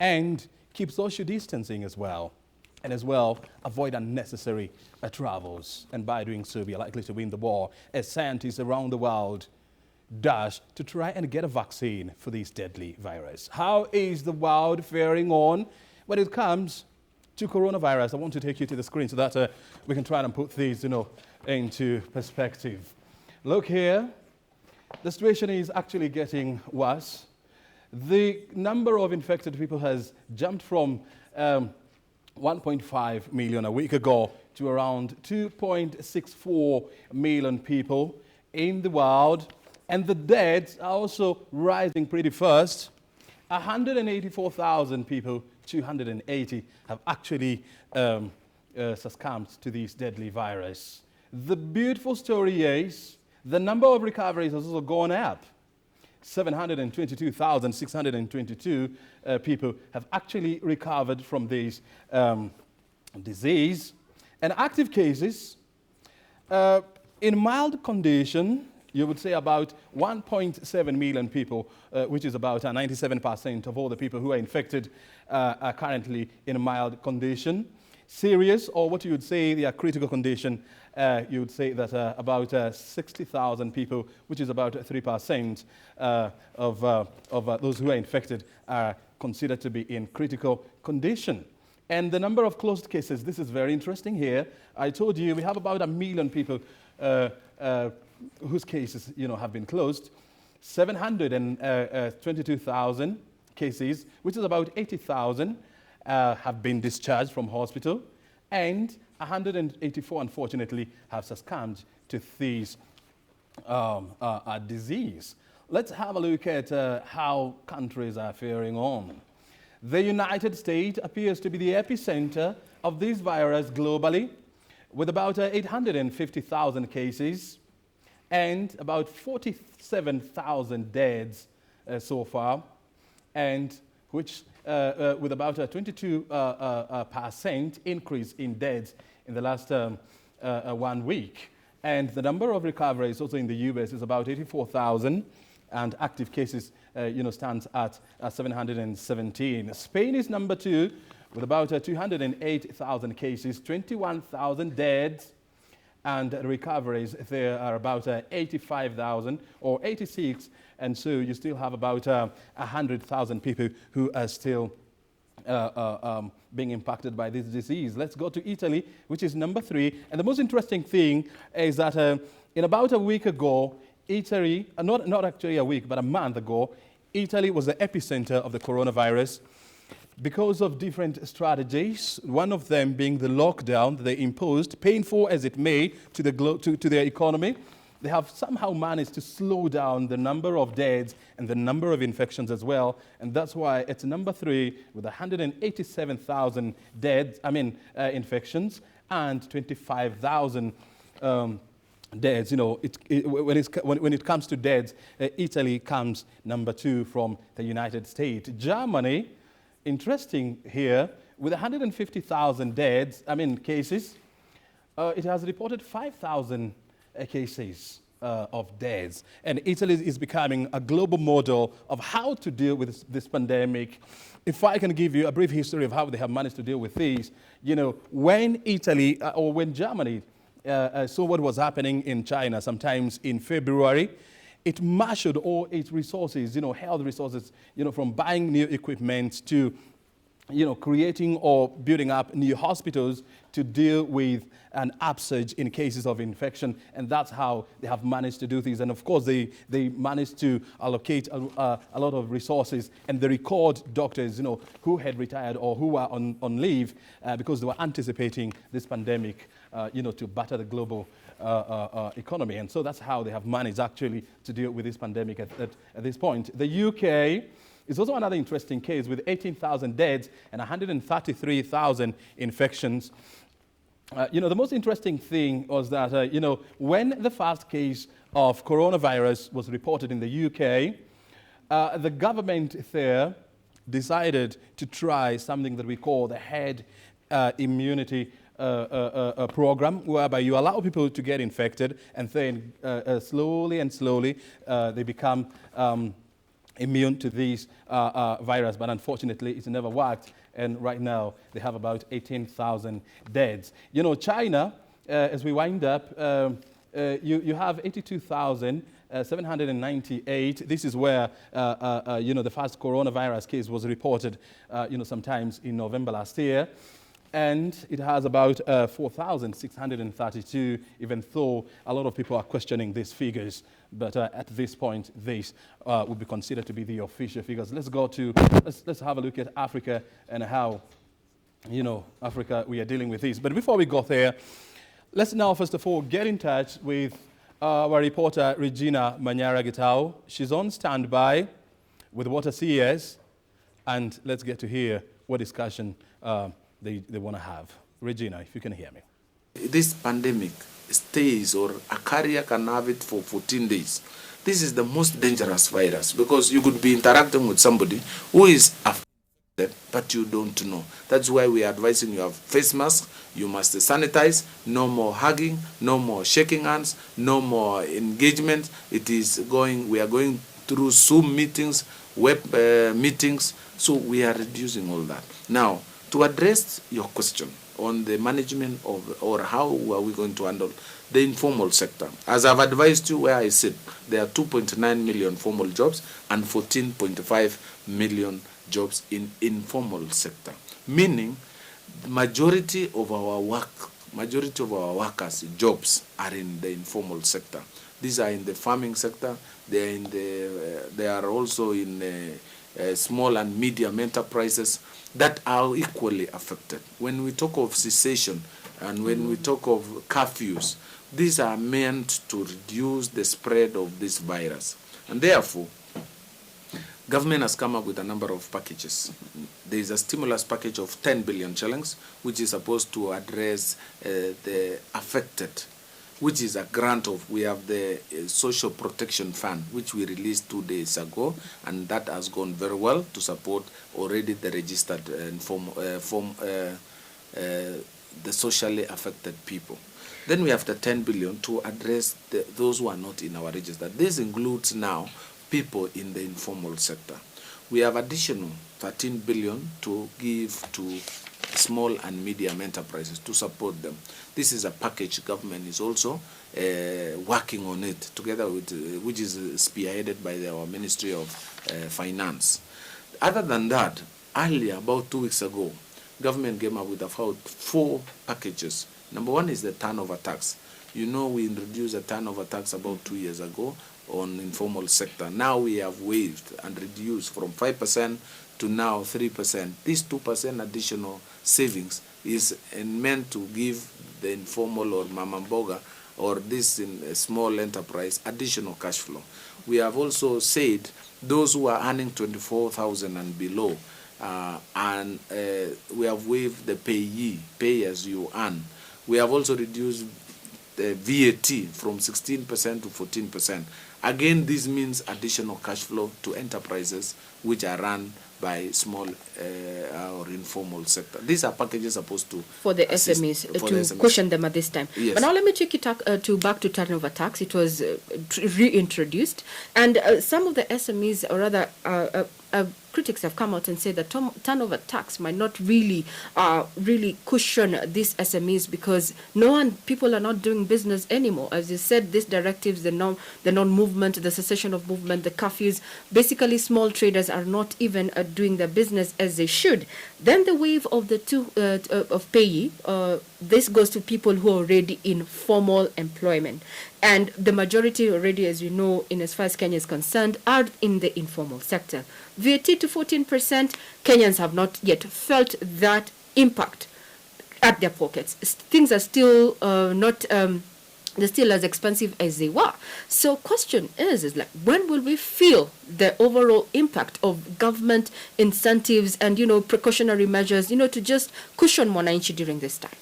and keep social distancing as well. And as well, avoid unnecessary travels. And by doing so, we are likely to win the war as scientists around the world dash to try and get a vaccine for this deadly virus. How is the world faring on when it comes to coronavirus? I want to take you to the screen so that we can try and put these, into perspective. Look here. The situation is actually getting worse. The number of infected people has jumped from 1.5 million a week ago to around 2.64 million people in the world. And the deaths are also rising pretty fast. 184,000 people, 280, have actually succumbed to this deadly virus. The beautiful story is the number of recoveries has also gone up. 722,622 people have actually recovered from this disease. And active cases, in mild condition, you would say about 1.7 million people, which is about 97% of all the people who are infected are currently in a mild condition. Serious, or what you would say the critical condition, you would say that about 60,000 people, which is about 3% of those who are infected, are considered to be in critical condition. And the number of closed cases, this is very interesting here. I told you we have about 1 million people whose cases have been closed. 722,000 cases, which is about 80,000, have been discharged from hospital, and 184, unfortunately, have succumbed to this disease. Let's have a look at how countries are faring on. The United States appears to be the epicenter of this virus globally, with about 850,000 cases and about 47,000 deaths so far, and which with about a 22% increase in deaths in the last 1 week. And the number of recoveries also in the US is about 84,000, and active cases stands at 717. Spain is number 2 with about 208,000 cases, 21,000 deaths, and recoveries there are about 85,000 or 86, and so you still have about 100,000 people who are still being impacted by this disease. Let's go to Italy, which is number 3, and the most interesting thing is that in about a week ago, Italy, not actually a week, but a month ago, Italy was the epicenter of the coronavirus because of different strategies, one of them being the lockdown that they imposed, painful as it may to their economy. They have somehow managed to slow down the number of deaths and the number of infections as well, and that's why it's number 3 with 187,000 infections and 25,000 deaths. When it comes to deaths, Italy comes number 2 from the United States. Germany, interesting here, with 150,000 cases, it has reported 5,000 cases of deaths. And Italy is becoming a global model of how to deal with this pandemic. If I can give you a brief history of how they have managed to deal with this, when Italy or when Germany saw what was happening in China sometimes in February, it marshaled all its resources, health resources, from buying new equipment to, creating or building up new hospitals to deal with an upsurge in cases of infection. And that's how they have managed to do things. And of course, they managed to allocate a lot of resources, and they record doctors, who had retired or who were on leave because they were anticipating this pandemic, to batter the global economy. And so that's how they have managed actually to deal with this pandemic at this point. The UK is also another interesting case with 18,000 deaths and 133,000 infections. The most interesting thing was that, when the first case of coronavirus was reported in the UK, the government there decided to try something that we call the herd immunity program, whereby you allow people to get infected, and then slowly they become immune to this virus, but unfortunately it's never worked. And right now they have about 18,000 deaths. You know, China, as we wind up, you have 82,798. This is where, you know, the first coronavirus case was reported, you know, sometimes in November last year. And it has about 4,632, even though a lot of people are questioning these figures. But at this point, this would be considered to be the official figures. Let's go to, let's have a look at Africa and how, you know, Africa, we are dealing with this. But before we go there, let's now, first of all, get in touch with our reporter, Regina Manyara-Gitau. She's on standby with Water CS, and let's get to hear what discussion they want to have. Regina, if you can hear me. This pandemic stays, or a carrier can have it for 14 days. This is the most dangerous virus because you could be interacting with somebody who is affected, but you don't know. That's why we are advising you have face masks, you must sanitize, no more hugging, no more shaking hands, no more engagement. We are going through Zoom meetings, web meetings, so we are reducing all that. Now, to address your question on the management of, or how are we going to handle the informal sector, as I've advised you where I said there are 2.9 million formal jobs and 14.5 million jobs in informal sector, meaning the majority of our workers' jobs are in the informal sector. These are in the farming sector. They are also in small and medium enterprises that are equally affected. When we talk of cessation and when we talk of curfews, these are meant to reduce the spread of this virus. And therefore, government has come up with a number of packages. There is a stimulus package of 10 billion shillings, which is supposed to address the affected, which is a grant of, we have the Social Protection Fund, which we released 2 days ago, and that has gone very well to support already the registered the socially affected people. Then we have the 10 billion to address those who are not in our register. This includes now people in the informal sector. We have additional 13 billion to give to small and medium enterprises to support them. This is a package government is also working on it together with, which is spearheaded by our Ministry of Finance. Other than that, earlier, about 2 weeks ago, government came up with about 4 packages. Number one is the turnover tax. You know, we introduced a turnover tax about 2 years ago on informal sector. Now we have waived and reduced from 5% to now 3%. This 2% additional savings is meant to give the informal or mama mboga or this in a small enterprise additional cash flow. We have also said those who are earning 24,000 and below, and we have waived the pay as you earn. We have also reduced the VAT from 16% to 14%. Again, this means additional cash flow to enterprises which are run by small or informal sector. These are packages supposed to for the SMEs to cushion them at this time. Yes. But now let me take you back to turnover tax. It was reintroduced, and some of the SMEs, or rather critics, have come out and said that turnover tax might not really cushion these SMEs because people are not doing business anymore. As you said, these directives, the non-movement, the cessation of movement, the curfews, basically small traders are not even doing their business as they should. Then the wave of the of payee, this goes to people who are already in formal employment. And the majority already, as you know, in as far as Kenya is concerned, are in the informal sector. VAT to 14%, Kenyans have not yet felt that impact at their pockets. Things are still they're still as expensive as they were. So question is like, when will we feel the overall impact of government incentives and, precautionary measures, to just cushion mwananchi during this time?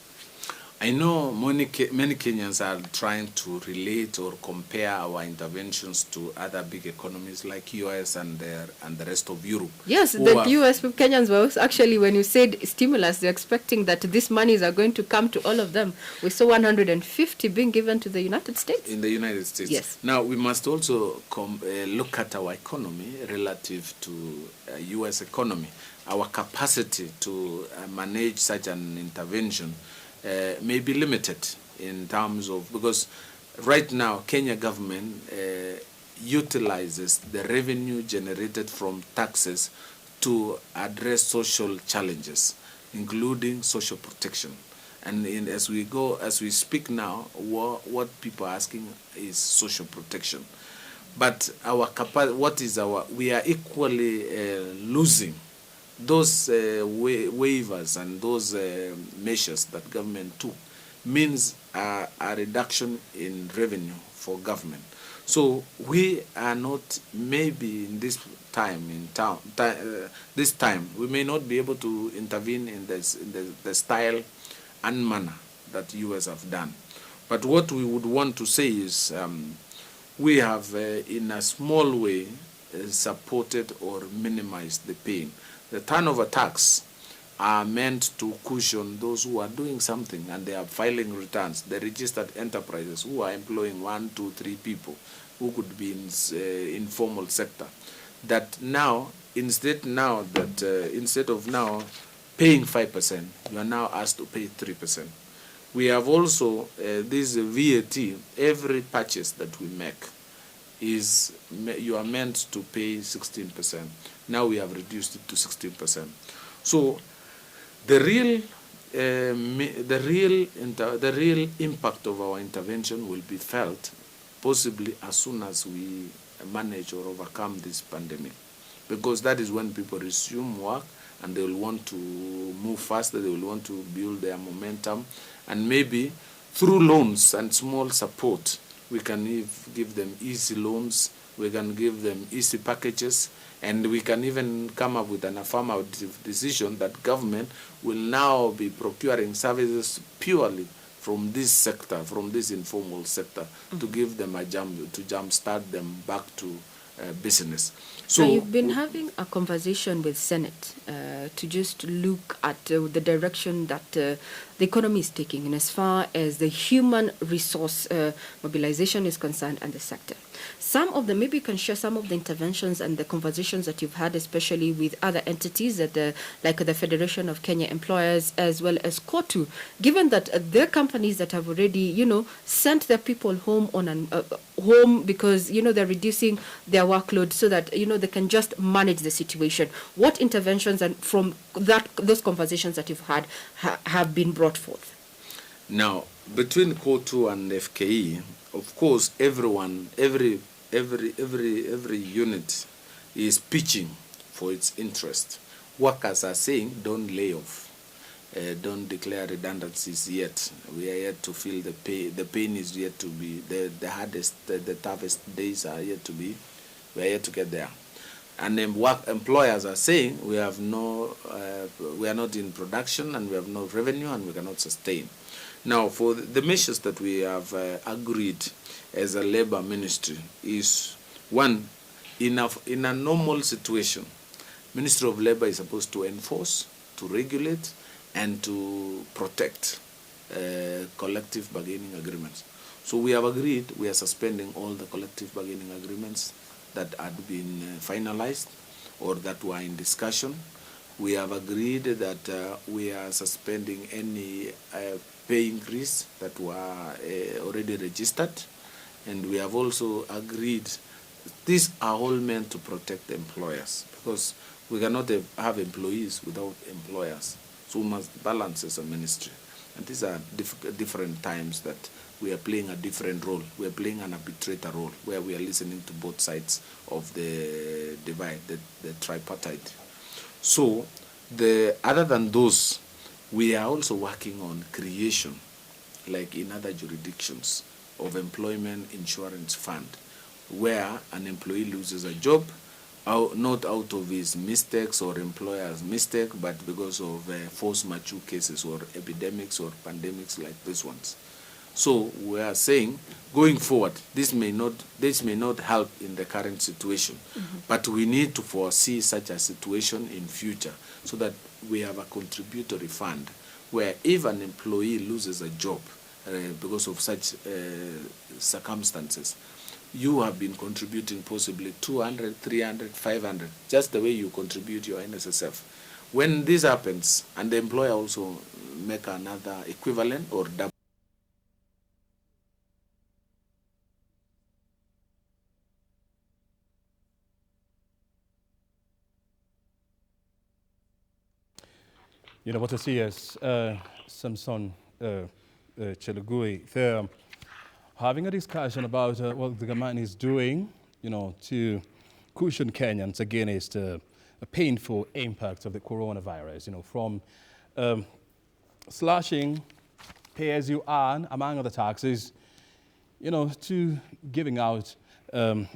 I know many Kenyans are trying to relate or compare our interventions to other big economies like US and the rest of Europe. Yes, the US Kenyans were actually, when you said stimulus, they're expecting that these monies are going to come to all of them. We saw 150 being given to the United States. In the United States. Yes. Now, we must also look at our economy relative to US economy. Our capacity to manage such an intervention may be limited in terms of, because right now Kenya government utilizes the revenue generated from taxes to address social challenges, including social protection. And as we speak now, what people are asking is social protection. But we are equally losing those waivers and those measures that government took means a reduction in revenue for government. So we are not, maybe in this time we may not be able to intervene in the style and manner that US have done. But what we would want to say is we have in a small way supported or minimized the pain. The turnover tax are meant to cushion those who are doing something and they are filing returns, the registered enterprises who are employing 1, 2, 3 people who could be in informal sector. That now, instead of now paying 5%, you are now asked to pay 3%. We have also this VAT. Every purchase that we make you are meant to pay 16%. Now we have reduced it to 16%. So the real impact of our intervention will be felt possibly as soon as we manage or overcome this pandemic, because that is when people resume work and they will want to move faster, they will want to build their momentum, and maybe through loans and small support we can give them easy loans, we can give them easy packages, and we can even come up with an affirmative decision that government will now be procuring services purely from this sector, from this informal sector, to give them a jumpstart them back to business. So you've been having a conversation with Senate to just look at the direction that the economy is taking in as far as the human resource mobilization is concerned and the sector. Some of them, maybe you can share some of the interventions and the conversations that you've had, especially with other entities like the Federation of Kenya Employers as well as KOTU, given that there are companies that have already, sent their people home home because, they're reducing their workload so that, they can just manage the situation. What interventions and from those conversations that you've had have been brought forth? Now, between KOTU and FKE, of course, every unit is pitching for its interest. Workers are saying, don't lay off, don't declare redundancies yet. We are yet to feel the pain. The pain is yet to be, the hardest, the toughest days are yet to be. We are yet to get there. And then employers are saying, we are not in production and we have no revenue and we cannot sustain. Now, for the measures that we have agreed as a labor ministry is, one, in a normal situation, Ministry of Labor is supposed to enforce, to regulate, and to protect collective bargaining agreements. So we have agreed we are suspending all the collective bargaining agreements that had been finalized or that were in discussion. We have agreed that we are suspending any pay increase that were already registered, and we have also agreed these are all meant to protect employers, because we cannot have employees without employers, so we must balance as a ministry. And these are different times that we are playing a different role. We are playing an arbitrator role where we are listening to both sides of the divide, the tripartite. So other than those, we are also working on creation, like in other jurisdictions, of employment insurance fund, where an employee loses a job, not out of his mistakes or employer's mistake, but because of force majeure cases or epidemics or pandemics like these ones. So we are saying, going forward, this may not help in the current situation, but we need to foresee such a situation in future so that we have a contributory fund where if an employee loses a job because of such circumstances, you have been contributing possibly 200, 300, 500, just the way you contribute your NSSF. When this happens, and the employer also make another equivalent or double. You know what I see as Samson Chelugui there, having a discussion about what the government is doing, you know, to cushion Kenyans against a painful impact of the coronavirus, you know, from slashing pay as you earn, among other taxes, you know, to giving out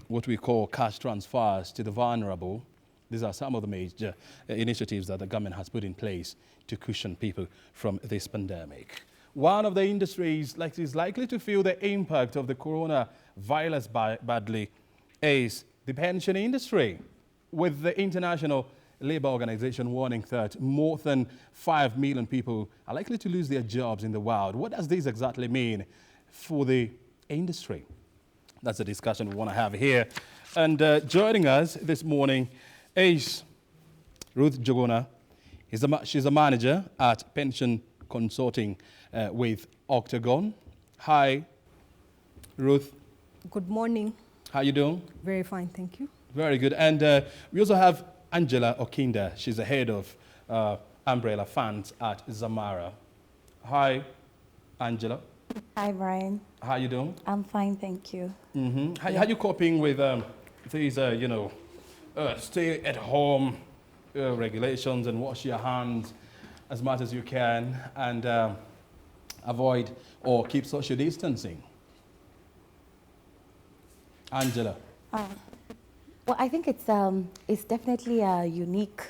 what we call cash transfers to the vulnerable. These are some of the major initiatives that the government has put in place to cushion people from this pandemic. One of the industries that is likely to feel the impact of the coronavirus badly is the pension industry, with the International Labour Organization warning that more than 5 million people are likely to lose their jobs in the world. What does this exactly mean for the industry? That's a discussion we want to have here. And joining us this morning is Ruth Jogona. She's a manager at Pension Consulting with Octagon. Hi, Ruth. Good morning. How you doing? Very fine, thank you. Very good. And we also have Angela Okinda. She's the head of Umbrella Funds at Zamara. Hi, Angela. Hi, Brian. How you doing? I'm fine, thank you. Mm-hmm. How you coping with these, you know, stay at home regulations and wash your hands as much as you can and avoid or keep social distancing? Angela. Well, I think it's definitely a unique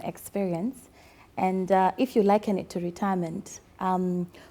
experience. And if you liken it to retirement,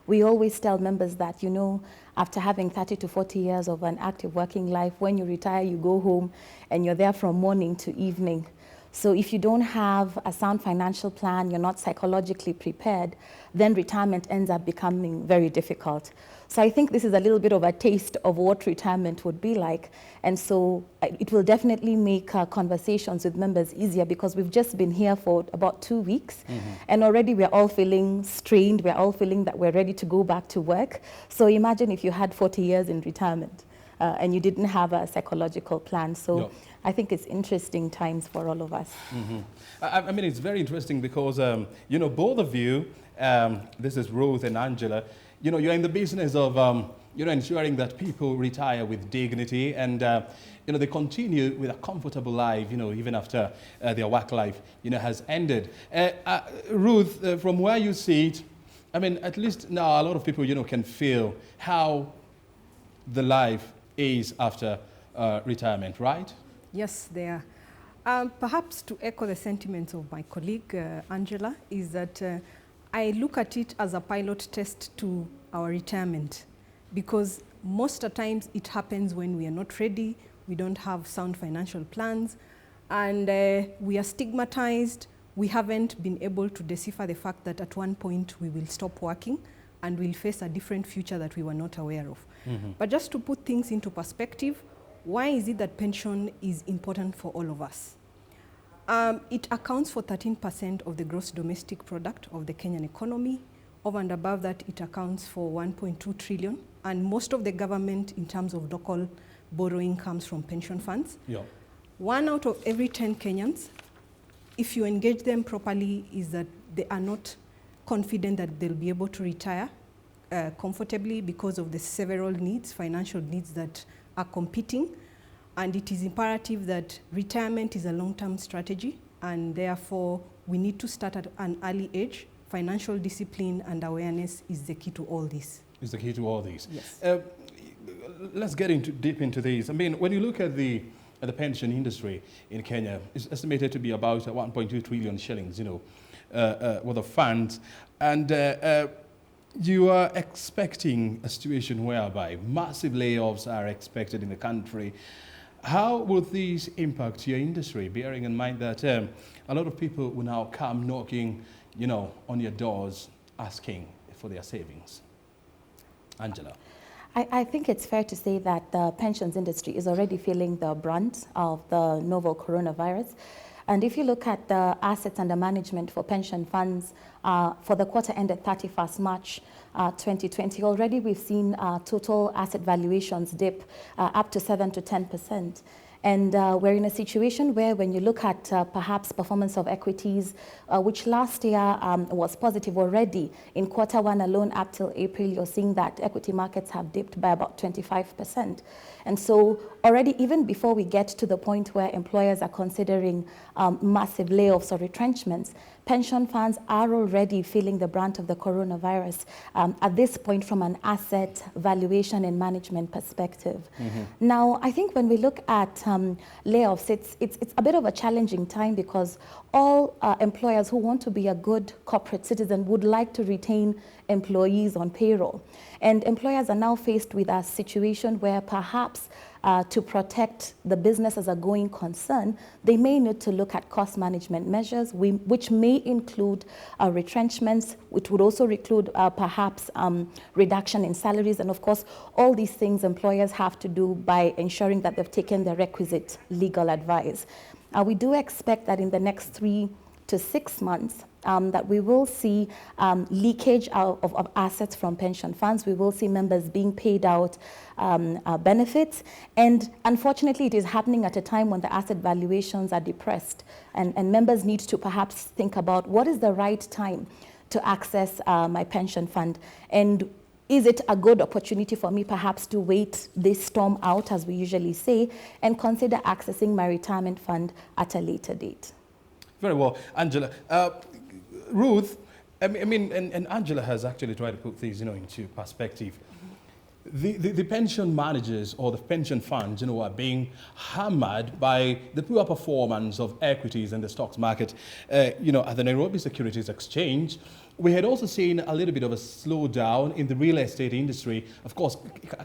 we always tell members that, you know, after having 30 to 40 years of an active working life, when you retire, you go home and you're there from morning to evening. So if you don't have a sound financial plan, you're not psychologically prepared, then retirement ends up becoming very difficult. So I think this is a little bit of a taste of what retirement would be like. And so it will definitely make conversations with members easier because we've just been here for about 2 weeks. Mm-hmm. And already we're all feeling strained. We're all feeling that we're ready to go back to work. So imagine if you had 40 years in retirement and you didn't have a psychological plan. So no. I think it's interesting times for all of us. Mm-hmm. I mean, it's very interesting because, you know, both of you, this is Ruth and Angela, you know, you're in the business of, you know, ensuring that people retire with dignity and, you know, they continue with a comfortable life, you know, even after their work life, you know, has ended. Ruth, from where you see it, I mean, at least now a lot of people, you know, can feel how the life is after retirement, right? Yes, they are. Perhaps to echo the sentiments of my colleague, Angela, is that I look at it as a pilot test to our retirement because most of the times it happens when we are not ready, we don't have sound financial plans, and we are stigmatized. We haven't been able to decipher the fact that at one point we will stop working and we'll face a different future that we were not aware of. Mm-hmm. But just to put things into perspective, why is it that pension is important for all of us? It accounts for 13% of the gross domestic product of the Kenyan economy. Over and above that, it accounts for 1.2 trillion. And most of the government, in terms of local borrowing, comes from pension funds. Yeah. 1 out of every 10 Kenyans, if you engage them properly, is that they are not confident that they'll be able to retire comfortably because of the several needs, financial needs that are competing. And it is imperative that retirement is a long-term strategy, and therefore we need to start at an early age. Financial discipline and awareness is the key to all this. Is the key to all these. Yes. Let's get deep into these. I mean, when you look at the the pension industry in Kenya is estimated to be about 1.2 trillion shillings, worth of funds. And you are expecting a situation whereby massive layoffs are expected in the country. How will this impact your industry, bearing in mind that a lot of people will now come knocking, on your doors asking for their savings? Angela. I think it's fair to say that the pensions industry is already feeling the brunt of the novel coronavirus. And if you look at the assets under management for pension funds for the quarter ended 31st March 2020, already we've seen total asset valuations dip up to 7 to 10%. And we're in a situation where when you look at perhaps performance of equities, which last year was positive already, in quarter one alone up till April, you're seeing that equity markets have dipped by about 25%. And so already, even before we get to the point where employers are considering massive layoffs or retrenchments, pension funds are already feeling the brunt of the coronavirus at this point from an asset valuation and management perspective. Now, I think when we look at layoffs, it's a bit of a challenging time because all employers who want to be a good corporate citizen would like to retain employees on payroll. And employers are now faced with a situation where perhaps to protect the business as a going concern, they may need to look at cost management measures, which may include retrenchments, which would also include perhaps reduction in salaries. And of course, all these things employers have to do by ensuring that they've taken the requisite legal advice. We do expect that in the next 3 to 6 months, that we will see leakage of assets from pension funds. We will see members being paid out benefits. And unfortunately, it is happening at a time when the asset valuations are depressed. And members need to perhaps think about what is the right time to access my pension fund. And is it a good opportunity for me perhaps to wait this storm out, as we usually say, and consider accessing my retirement fund at a later date? Very well, Angela. Ruth, and Angela has actually tried to put things, into perspective. The pension managers or the pension funds, are being hammered by the poor performance of equities in the stocks market. At the Nairobi Securities Exchange, we had also seen a little bit of a slowdown in the real estate industry, of course,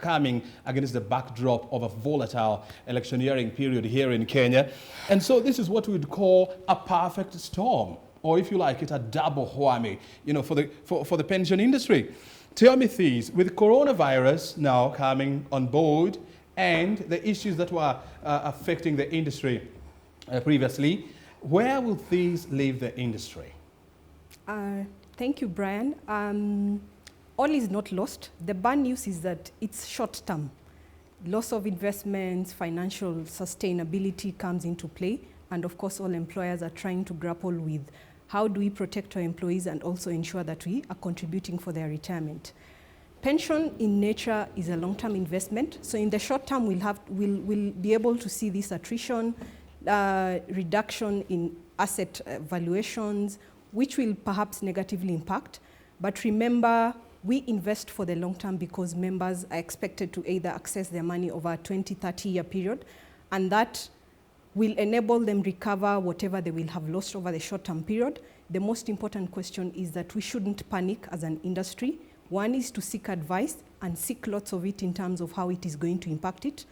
coming against the backdrop of a volatile electioneering period here in Kenya. And so this is what we would call a perfect storm, or if you like it, a double whammy, for the pension industry. Tell me this, with coronavirus now coming on board and the issues that were affecting the industry previously, where will these leave the industry? Thank you, Brian. All is not lost. The bad news is that it's short term. Loss of investments, financial sustainability comes into play. And of course, all employers are trying to grapple with how do we protect our employees and also ensure that we are contributing for their retirement. Pension in nature is a long-term investment. So in the short term, we'll be able to see this attrition, reduction in asset valuations, which will perhaps negatively impact. But remember, we invest for the long term because members are expected to either access their money over a 20, 30-year period, and that will enable them recover whatever they will have lost over the short-term period. The most important question is that we shouldn't panic as an industry. One is to seek advice and seek lots of it in terms of how it is going to impact it.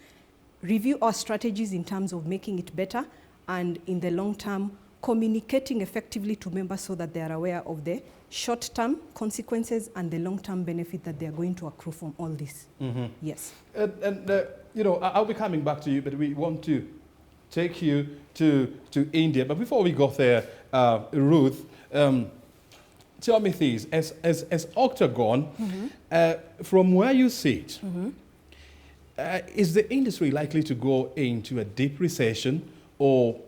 Review our strategies in terms of making it better, and in the long term, communicating effectively to members so that they are aware of the short-term consequences and the long-term benefit that they are going to accrue from all this. Yes. I'll be coming back to you, but we want to take you to India. But before we go there, Ruth, tell me this, as Octagon, from where you sit, is the industry likely to go into a deep recession, or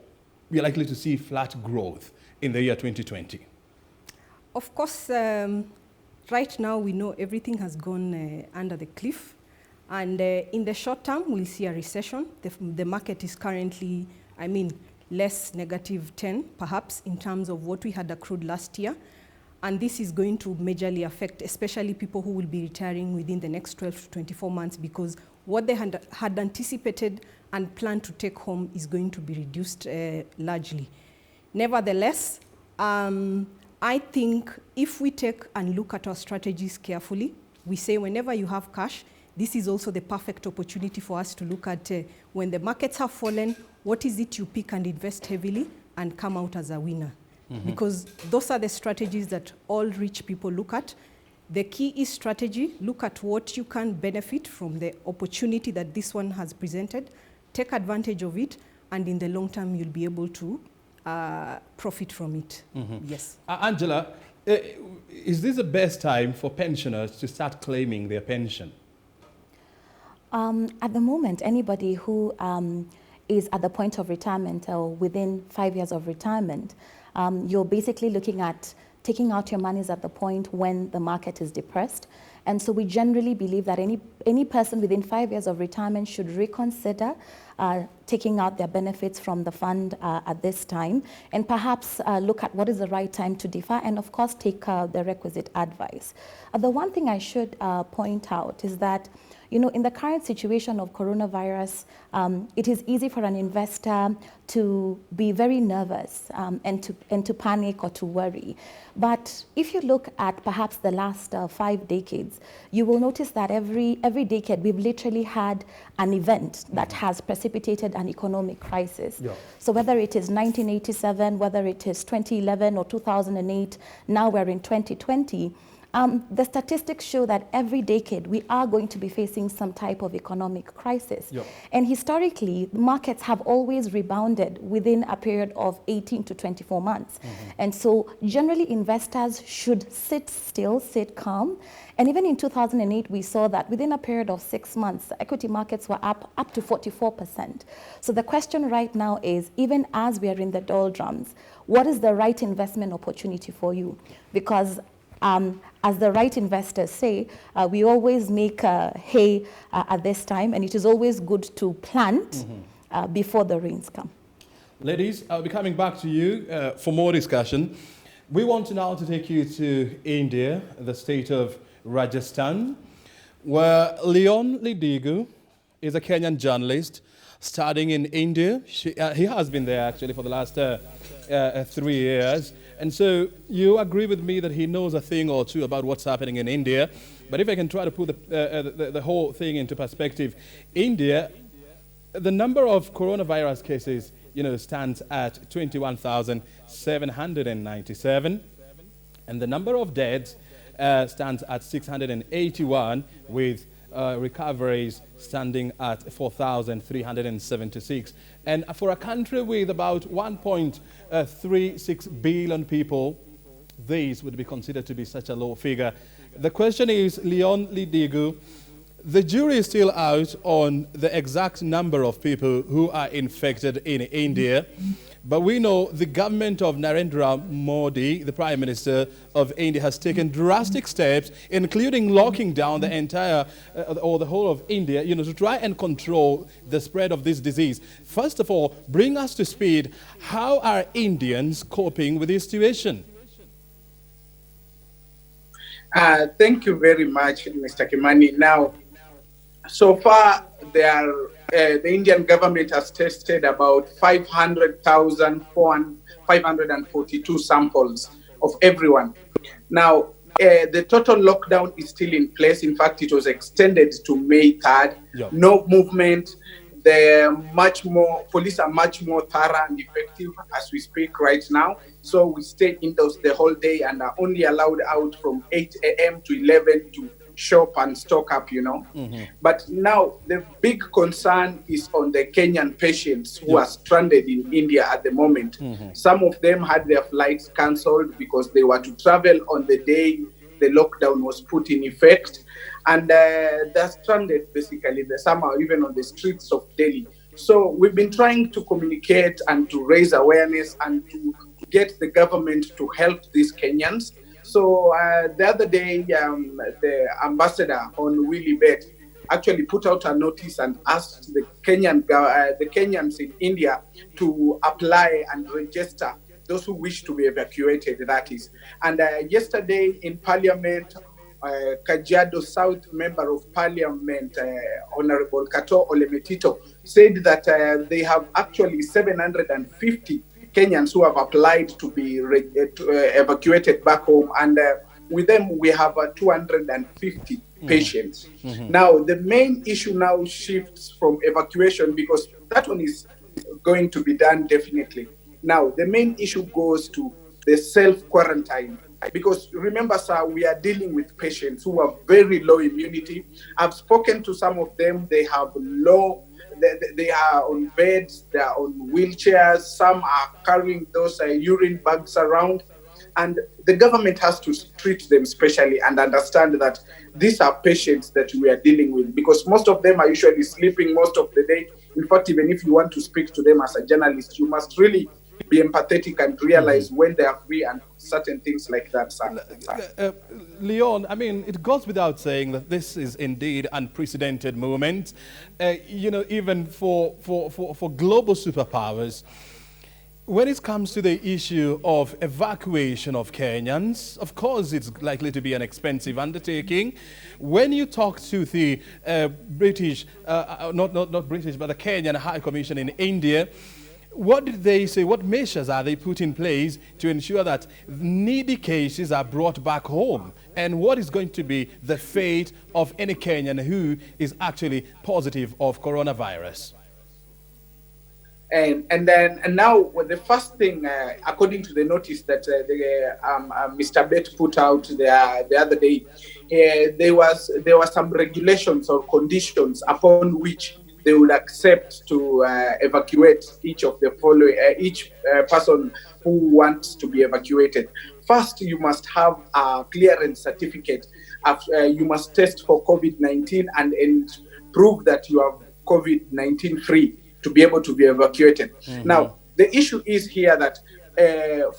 we are likely to see flat growth in the year 2020? Of course, right now we know everything has gone under the cliff. And in the short term, we'll see a recession. The market is currently, less negative 10, perhaps, in terms of what we had accrued last year. And this is going to majorly affect, especially people who will be retiring within the next 12 to 24 months, because what they had anticipated and plan to take home is going to be reduced largely. Nevertheless, I think if we take and look at our strategies carefully, we say whenever you have cash, this is also the perfect opportunity for us to look at when the markets have fallen, what is it you pick and invest heavily and come out as a winner? Because those are the strategies that all rich people look at. The key is strategy. Look at what you can benefit from the opportunity that this one has presented, take advantage of it, and in the long term, you'll be able to profit from it. Yes. Angela, is this the best time for pensioners to start claiming their pension? At the moment, anybody who is at the point of retirement or within 5 years of retirement, you're basically looking at taking out your monies at the point when the market is depressed. And so we generally believe that any person within 5 years of retirement should reconsider taking out their benefits from the fund at this time, and perhaps look at what is the right time to defer, and of course take the requisite advice. The one thing I should point out is that, you know, in the current situation of coronavirus, it is easy for an investor to be very nervous and to panic or to worry. But if you look at perhaps the last 5 decades, you will notice that every decade we've literally had an event that has precipitated an economic crisis. Yeah. So whether it is 1987, whether it is 2011 or 2008, now we're in 2020, the statistics show that every decade we are going to be facing some type of economic crisis. Yep. And historically, markets have always rebounded within a period of 18 to 24 months. And so generally investors should sit still, sit calm. And even in 2008, we saw that within a period of 6 months, equity markets were up to 44%. So the question right now is, even as we are in the doldrums, what is the right investment opportunity for you? Because as the right investors say, we always make hay at this time, and it is always good to plant before the rains come. Ladies, I'll be coming back to you for more discussion. We want now to take you to India, the state of Rajasthan, where Leon Lidigu is a Kenyan journalist studying in India. He has been there actually for the last 3 years. And so you agree with me that he knows a thing or two about what's happening in India. But if I can try to put the whole thing into perspective, India, the number of coronavirus cases, you know, stands at 21,797. And the number of deaths stands at 681, with recoveries standing at 4,376. And for a country with about 1.36 billion people, these would be considered to be such a low figure. The question is, Leon Lidigu, the jury is still out on the exact number of people who are infected in India. But we know the government of Narendra Modi, the Prime Minister of India, has taken drastic steps, including locking down the entire or the whole of India, you know, to try and control the spread of this disease. First of all, bring us to speed. How are Indians coping with this situation? Thank you very much, Mr. Kimani. Now, so far, the Indian government has tested about 500,542 samples of everyone. Now, the total lockdown is still in place. In fact, it was extended to May 3rd. Yep. No movement. Police are much more thorough and effective as we speak right now. So we stay indoors the whole day and are only allowed out from 8 a.m. to 11 to shop and stock up, you know. But now the big concern is on the Kenyan patients who are stranded in India at the moment. Some of them had their flights cancelled because they were to travel on the day the lockdown was put in effect. And they're stranded, basically. Some are even on the streets of Delhi. So we've been trying to communicate and to raise awareness and to get the government to help these Kenyans. So the other day, the ambassador on Willibet actually put out a notice and asked the Kenyans in India to apply and register those who wish to be evacuated, that is. And yesterday in Parliament, Kajiado South Member of Parliament, Honorable Kato Olemetito, said that they have actually 750 Kenyans who have applied to be evacuated back home, and with them we have 250 patients. Now, the main issue now shifts from evacuation, because that one is going to be done definitely. Now, the main issue goes to the self-quarantine. Because remember, sir, we are dealing with patients who have very low immunity. I've spoken to some of them. They have they are on beds, they are on wheelchairs. Some are carrying those urine bags around. And the government has to treat them specially and understand that these are patients that we are dealing with, because most of them are usually sleeping most of the day. In fact, even if you want to speak to them as a journalist, you must really be empathetic and realize when they are free and certain things like that, sir. Leon, I mean, it goes without saying that this is indeed unprecedented moment, even for global superpowers. When it comes to the issue of evacuation of Kenyans, of course, it's likely to be an expensive undertaking. When you talk to the British, not British, but the Kenyan High Commission in India, what did they say? What measures are they put in place to ensure that needy cases are brought back home? And what is going to be the fate of any Kenyan who is actually positive of coronavirus? And now the first thing, according to the notice that Mr. Bett put out the other day, there were some regulations or conditions upon which they would accept to evacuate each of the following person who wants to be evacuated. First, you must have a clearance certificate. You must test for COVID-19 and prove that you are COVID-19 free to be able to be evacuated. Now, the issue is here that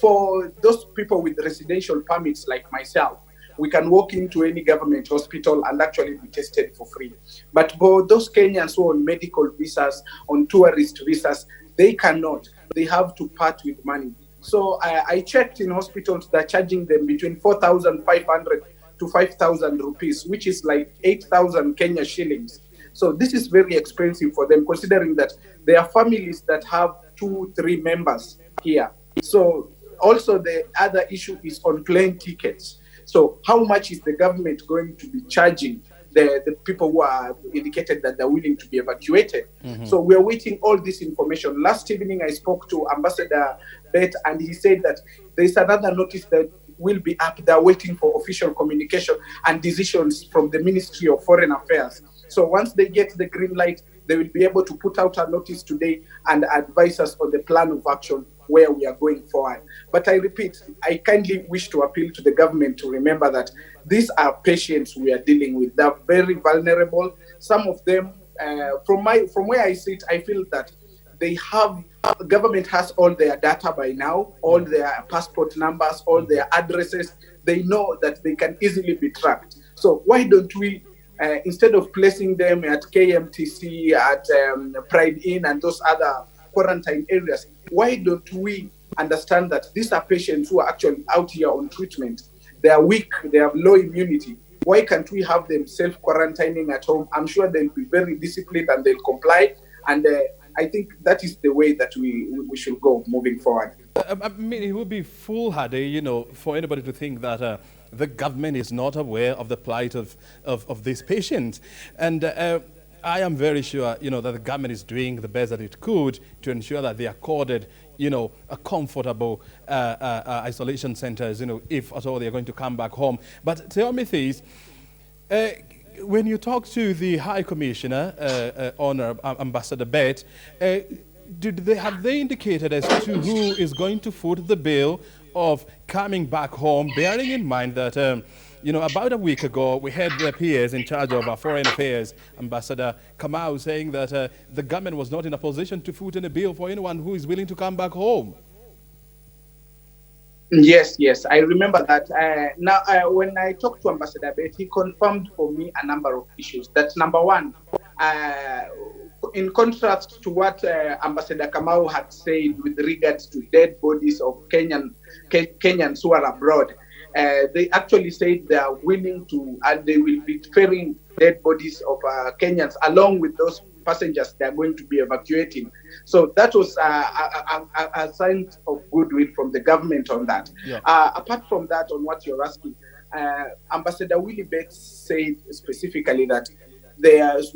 for those people with residential permits like myself, we can walk into any government hospital and actually be tested for free. But for those Kenyans who are on medical visas, on tourist visas, they cannot. They have to part with money. So I checked in hospitals, they're charging them between 4,500 to 5,000 rupees, which is like 8,000 Kenya shillings. So this is very expensive for them, considering that there are families that have 2-3 members here. So also the other issue is on plane tickets. So how much is the government going to be charging the people who are indicated that they're willing to be evacuated? So we're waiting all this information. Last evening, I spoke to Ambassador Bett, and he said that there's another notice that will be up there waiting for official communication and decisions from the Ministry of Foreign Affairs. So once they get the green light, they will be able to put out a notice today and advise us on the plan of action where we are going forward. But I repeat, I kindly wish to appeal to the government to remember that these are patients we are dealing with. They're very vulnerable. Some of them, from where I sit, I feel that the government has all their data by now, all their passport numbers, all their addresses. They know that they can easily be tracked. So why don't we, instead of placing them at KMTC, at Pride Inn and those other quarantine areas, why don't we understand that these are patients who are actually out here on treatment? They are weak, they have low immunity. Why can't we have them self-quarantining at home? I'm sure they'll be very disciplined and they'll comply. And I think that is the way that we should go moving forward. I mean, it would be foolhardy, for anybody to think that the government is not aware of the plight of these patients. And I am very sure, that the government is doing the best that it could to ensure that they accorded, a comfortable isolation centers, if at all they're going to come back home. But tell me this, when you talk to the High Commissioner, Ambassador Bett, have they indicated as to who is going to foot the bill of coming back home, bearing in mind that, about a week ago, we had the peers in charge of our foreign affairs, Ambassador Kamau, saying that the government was not in a position to foot any bill for anyone who is willing to come back home. Yes, I remember that. Now, when I talked to Ambassador Bett, he confirmed for me a number of issues. That's number one. In contrast to what Ambassador Kamau had said with regards to dead bodies of Kenyans who are abroad, They actually said they are willing to, and they will be ferrying dead bodies of Kenyans along with those passengers they are going to be evacuating. So that was a sign of goodwill from the government on that. Yeah. Apart from that, on what you're asking, Ambassador Willie Bates said specifically that there's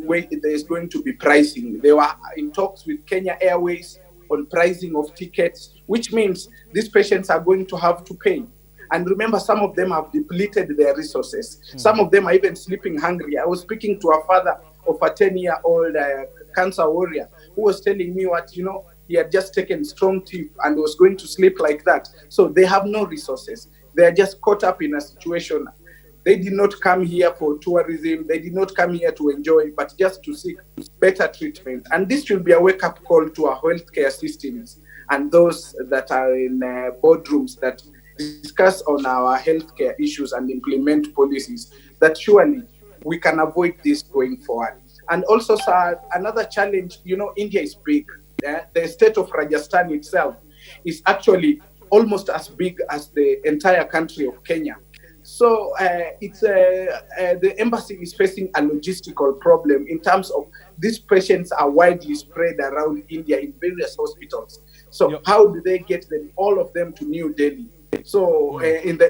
going to be pricing. They were in talks with Kenya Airways on pricing of tickets, which means these patients are going to have to pay. And remember, some of them have depleted their resources. Some of them are even sleeping hungry. I was speaking to a father of a 10-year-old cancer warrior who was telling me he had just taken strong tea and was going to sleep like that. So they have no resources. They are just caught up in a situation. They did not come here for tourism. They did not come here to enjoy, but just to seek better treatment. And this should be a wake-up call to our healthcare systems and those that are in boardrooms that discuss on our healthcare issues and implement policies that surely we can avoid this going forward. And also, sir, another challenge, India is big. The state of Rajasthan itself is actually almost as big as the entire country of Kenya. So the embassy is facing a logistical problem in terms of these patients are widely spread around India in various hospitals. So how do they get all of them to New Delhi? So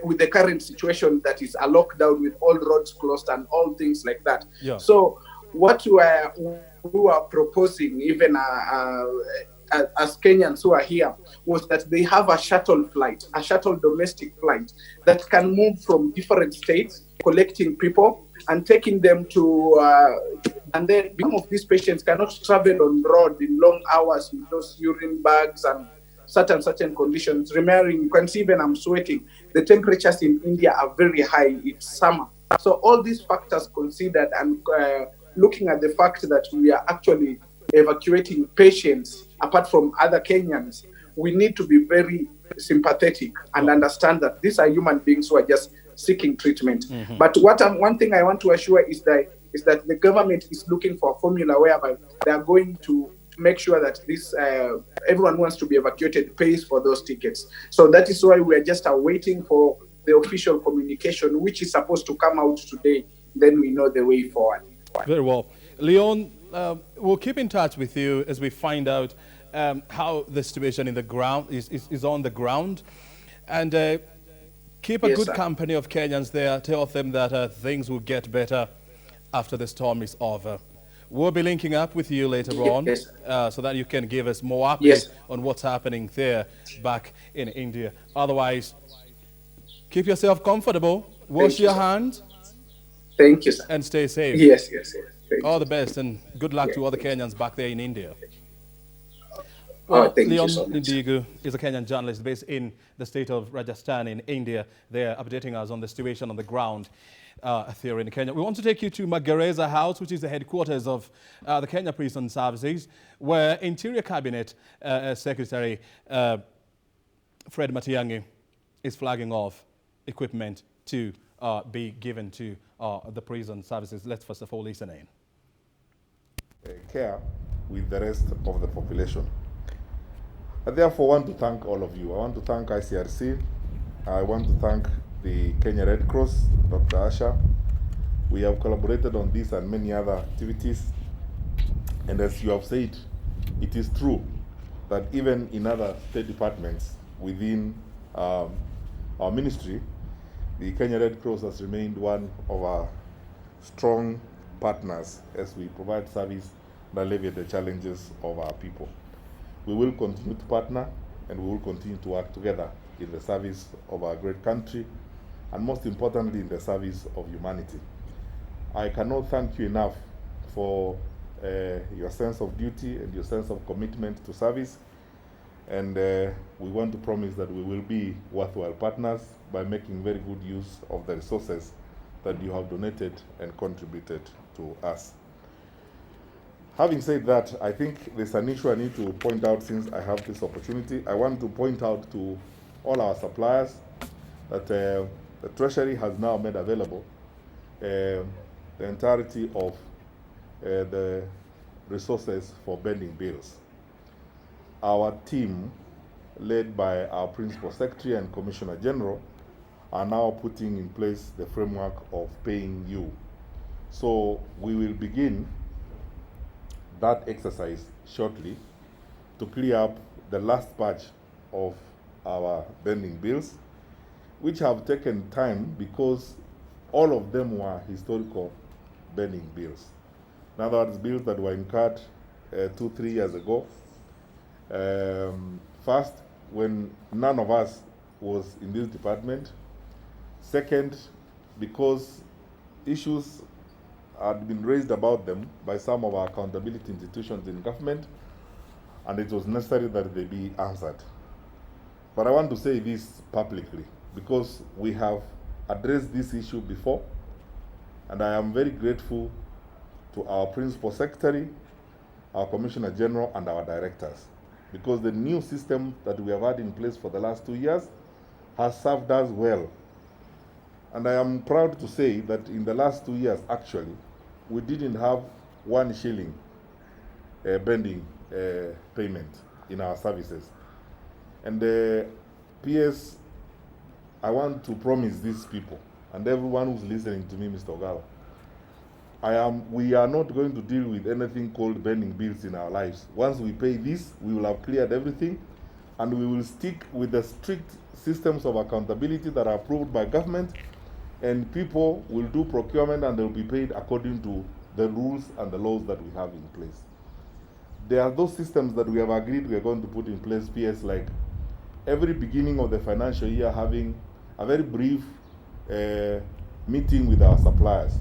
with the current situation that is a lockdown with all roads closed and all things like that. Yeah. So what we are proposing, even as Kenyans who are here, was that they have a shuttle domestic flight that can move from different states, collecting people and taking them to, and then some of these patients cannot travel on road in long hours with those urine bags and certain conditions. Remembering, you can see even I'm sweating. The temperatures in India are very high. It's summer. So all these factors considered and looking at the fact that we are actually evacuating patients apart from other Kenyans, we need to be very sympathetic and understand that these are human beings who are just seeking treatment. But one thing I want to assure is that the government is looking for a formula whereby they are going to make sure that everyone who wants to be evacuated pays for those tickets. So that is why we are just waiting for the official communication, which is supposed to come out today. Then we know the way forward. Very well. Leon, we'll keep in touch with you as we find out how the situation in the ground is on the ground. And keep a good company of Kenyans there. Tell them that things will get better after the storm is over. We'll be linking up with you later on so that you can give us more updates on what's happening there back in India. Otherwise, keep yourself comfortable, wash your hands. Thank you, sir. And stay safe. Yes. All the best and good luck to all the Kenyans back there in India. Well, thank Leon you so much. Ndigu is a Kenyan journalist based in the state of Rajasthan in India. They're updating us on the situation on the ground here in Kenya. We want to take you to Magereza House, which is the headquarters of the Kenya Prison Services, where Interior Cabinet Secretary Fred Matiang'i is flagging off equipment to be given to the prison services. Let's first of all listen in. Care with the rest of the population. I therefore want to thank all of you. I want to thank ICRC. I want to thank the Kenya Red Cross, Dr. Asha. We have collaborated on this and many other activities. And as you have said, it is true that even in other state departments within our ministry, the Kenya Red Cross has remained one of our strong partners as we provide service and alleviate the challenges of our people. We will continue to partner and we will continue to work together in the service of our great country and most importantly in the service of humanity. I cannot thank you enough for your sense of duty and your sense of commitment to service, and we want to promise that we will be worthwhile partners by making very good use of the resources that you have donated and contributed to us. Having said that, I think there's an issue I need to point out since I have this opportunity. I want to point out to all our suppliers that the Treasury has now made available the entirety of the resources for bending bills. Our team, led by our Principal Secretary and Commissioner General, are now putting in place the framework of paying you. So we will begin that exercise shortly to clear up the last batch of our pending bills, which have taken time because all of them were historical pending bills. In other words, bills that were incurred 2-3 years ago. First, when none of us was in this department. Second, because issues had been raised about them by some of our accountability institutions in government, and it was necessary that they be answered. But I want to say this publicly, because we have addressed this issue before, and I am very grateful to our Principal Secretary, our Commissioner General, and our directors, because the new system that we have had in place for the last 2 years has served us well. And I am proud to say that in the last 2 years, actually, we didn't have 1 shilling pending payment in our services. And PS, I want to promise these people, and everyone who's listening to me, Mr. Ogala, we are not going to deal with anything called pending bills in our lives. Once we pay this, we will have cleared everything, and we will stick with the strict systems of accountability that are approved by government, and people will do procurement and they will be paid according to the rules and the laws that we have in place. There are those systems that we have agreed we are going to put in place, PS, like every beginning of the financial year having a very brief meeting with our suppliers,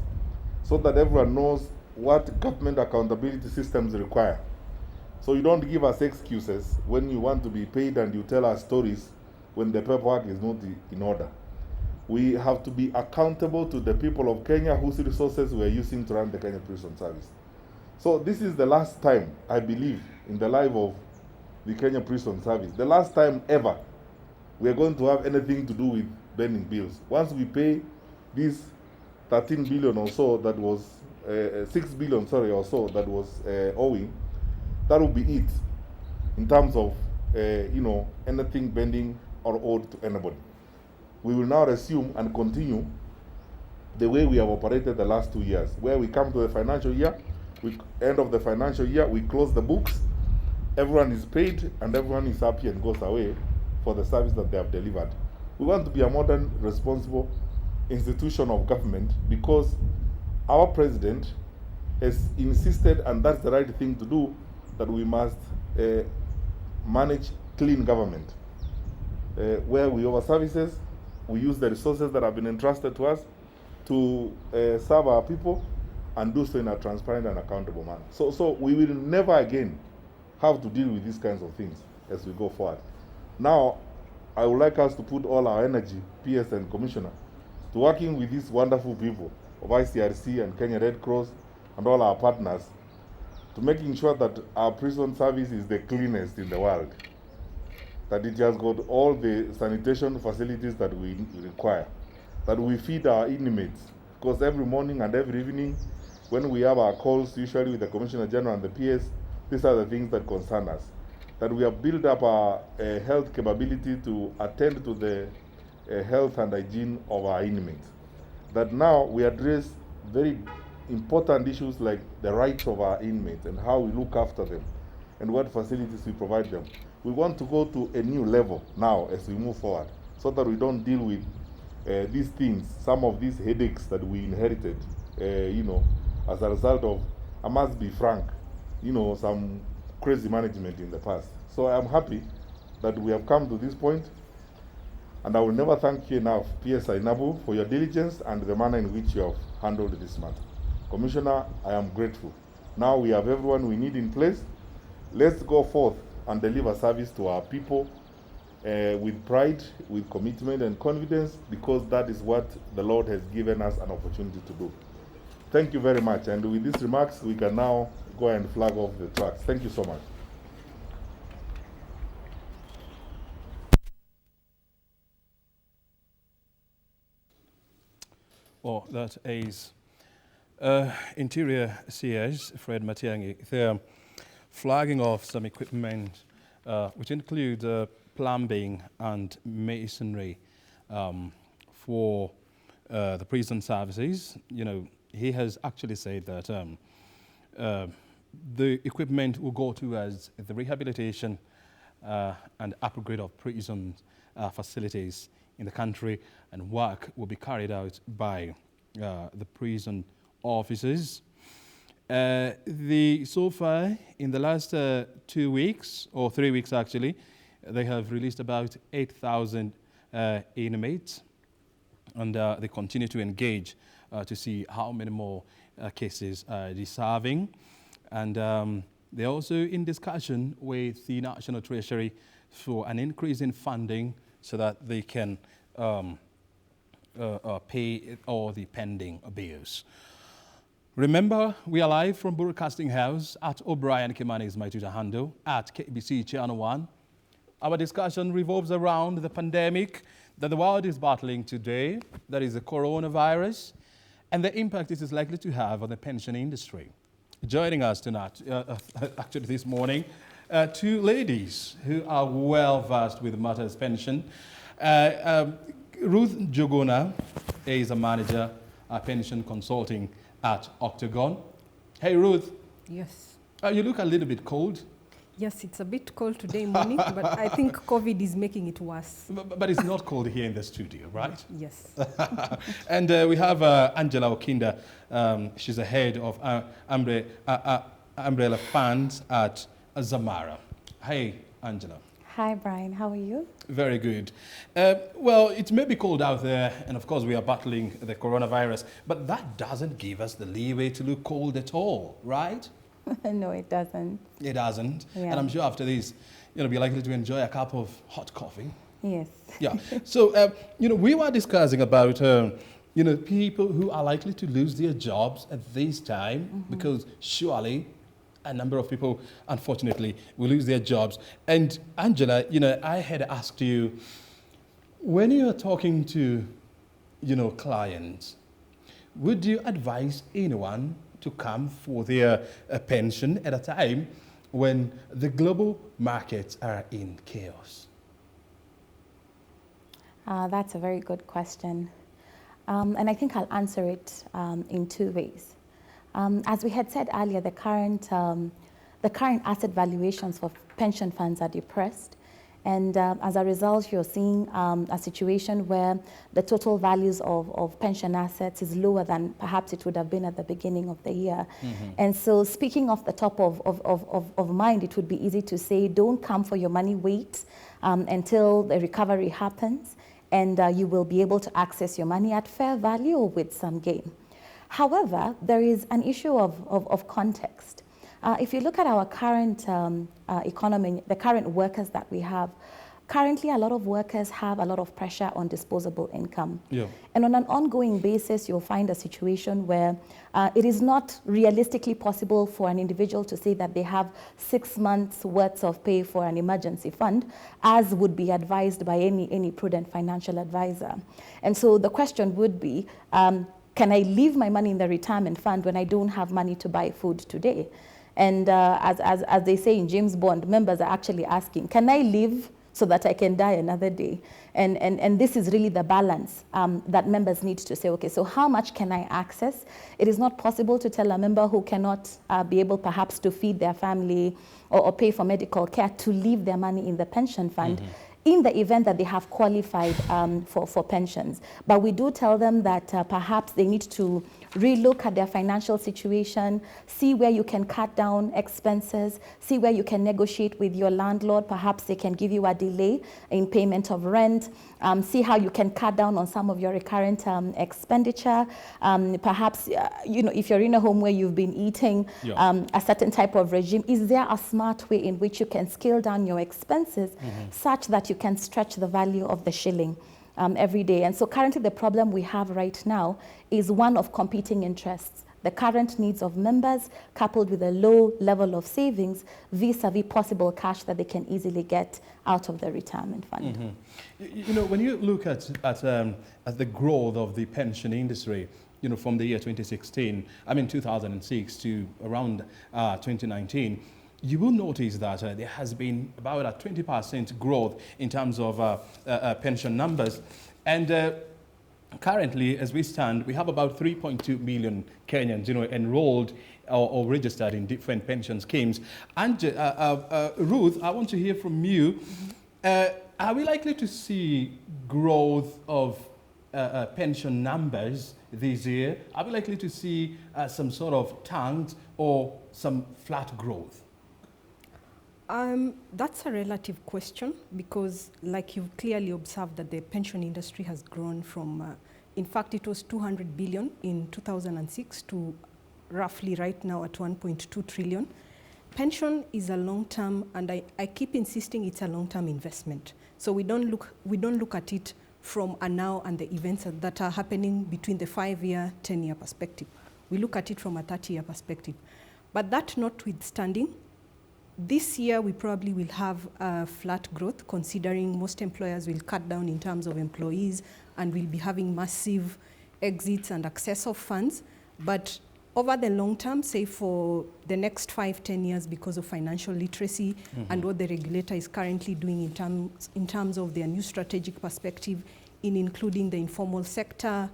so that everyone knows what government accountability systems require. So you don't give us excuses when you want to be paid and you tell us stories when the paperwork is not in order. We have to be accountable to the people of Kenya whose resources we are using to run the Kenya Prison Service. So this is the last time, I believe, in the life of the Kenya Prison Service, the last time ever we are going to have anything to do with pending bills. Once we pay this 13 billion or so that was, 6 billion, sorry, or so that was owing, that will be it in terms of, anything pending or owed to anybody. We will now resume and continue the way we have operated the last 2 years, where we come to the financial year, end of the financial year, we close the books, everyone is paid, and everyone is happy and goes away for the service that they have delivered. We want to be a modern, responsible institution of government because our president has insisted, and that's the right thing to do, that we must manage clean government, where we offer services, we use the resources that have been entrusted to us to serve our people and do so in a transparent and accountable manner. So we will never again have to deal with these kinds of things as we go forward. Now, I would like us to put all our energy, PS and Commissioner, to working with these wonderful people of ICRC and Kenya Red Cross and all our partners to making sure that our prison service is the cleanest in the world, that it has got all the sanitation facilities that we require, that we feed our inmates, because every morning and every evening when we have our calls, usually with the Commissioner General and the PS, these are the things that concern us, that we have built up our health capability to attend to the health and hygiene of our inmates, that now we address very important issues like the rights of our inmates and how we look after them and what facilities we provide them. We want to go to a new level now as we move forward so that we don't deal with these things, some of these headaches that we inherited, as a result of, I must be frank, some crazy management in the past. So I am happy that we have come to this point, and I will never thank you enough, PS Ainabu, for your diligence and the manner in which you have handled this matter. Commissioner, I am grateful. Now we have everyone we need in place. Let's go forth and deliver service to our people with pride, with commitment and confidence, because that is what the Lord has given us an opportunity to do. Thank you very much. And with these remarks, we can now go and flag off the tracks. Thank you so much. Well, that is Interior CS Fred Matiang'i. They're flagging off some equipment which include plumbing and masonry for the prison services, he has actually said that the equipment will go towards the rehabilitation and upgrade of prison facilities in the country, and work will be carried out by the prison officers. So far, in the last 2 weeks, or 3 weeks actually, they have released about 8,000 inmates, and they continue to engage to see how many more cases they're serving. And they're also in discussion with the National Treasury for an increase in funding so that they can pay all the pending bills. Remember, we are live from Broadcasting House at O'Brien Kimani is my Twitter handle, at KBC Channel 1. Our discussion revolves around the pandemic that the world is battling today, that is the coronavirus, and the impact it is likely to have on the pension industry. Joining us tonight, actually this morning, two ladies who are well versed with matters pension. Ruth Jogona is a manager at pension consulting at Octagon. Hey, Ruth. Yes. You look a little bit cold. Yes, it's a bit cold today morning, but I think COVID is making it worse. But it's not cold here in the studio, right? Yes. And we have Angela Okinda. She's the head of umbrella funds at Zamara. Hey, Angela. Hi, Brian. How are you? Very good. Well, it may be cold out there, and of course we are battling the coronavirus, but that doesn't give us the leeway to look cold at all, right? No, it doesn't. It doesn't. Yeah. And I'm sure after this, you'll be likely to enjoy a cup of hot coffee. Yes. Yeah. So, we were discussing about, people who are likely to lose their jobs at this time, because surely a number of people, unfortunately, will lose their jobs. And Angela, I had asked you, when you're talking to, clients, would you advise anyone to come for their pension at a time when the global markets are in chaos? That's a very good question. And I think I'll answer it in two ways. As we had said earlier, the current asset valuations for pension funds are depressed. And as a result, you're seeing a situation where the total values of pension assets is lower than perhaps it would have been at the beginning of the year. And so speaking off the top of mind, it would be easy to say, don't come for your money, wait until the recovery happens, and you will be able to access your money at fair value or with some gain. However, there is an issue of context. If you look at our current economy, the current workers that we have, currently a lot of workers have a lot of pressure on disposable income. Yeah. And on an ongoing basis, you'll find a situation where it is not realistically possible for an individual to say that they have 6 months worth of pay for an emergency fund, as would be advised by any prudent financial advisor. And so the question would be, can I leave my money in the retirement fund when I don't have money to buy food today? And as they say in James Bond, members are actually asking, can I live so that I can die another day? And this is really the balance that members need to say, okay, so how much can I access? It is not possible to tell a member who cannot be able perhaps to feed their family or pay for medical care to leave their money in the pension fund in the event that they have qualified for pensions. But we do tell them that perhaps they need to relook at their financial situation, see where you can cut down expenses, see where you can negotiate with your landlord. Perhaps they can give you a delay in payment of rent, see how you can cut down on some of your recurrent expenditure. Perhaps, if you're in a home where you've been eating a certain type of regime, is there a smart way in which you can scale down your expenses such that you can stretch the value of the shilling every day? And so currently the problem we have right now is one of competing interests. The current needs of members coupled with a low level of savings vis-a-vis possible cash that they can easily get out of the retirement fund. When you look at the growth of the pension industry, from the year 2006 to around 2019, you will notice that there has been about a 20% growth in terms of pension numbers. And currently, as we stand, we have about 3.2 million Kenyans, enrolled or registered in different pension schemes. And Ruth, I want to hear from you. Are we likely to see growth of pension numbers this year? Are we likely to see some sort of tanked or some flat growth? That's a relative question because, like you've clearly observed, that the pension industry has grown from, in fact, it was 200 billion in 2006 to roughly right now at 1.2 trillion. Pension is a long-term, and I keep insisting it's a long-term investment. So we don't look at it from a now and the events that are happening between the 5-year, 10-year perspective. We look at it from a 30-year perspective. But that notwithstanding, this year we probably will have a flat growth, considering most employers will cut down in terms of employees and will be having massive exits and excess of funds. But over the long term, say for the next 5-10 years, because of financial literacy and what the regulator is currently doing in terms of their new strategic perspective in including the informal sector,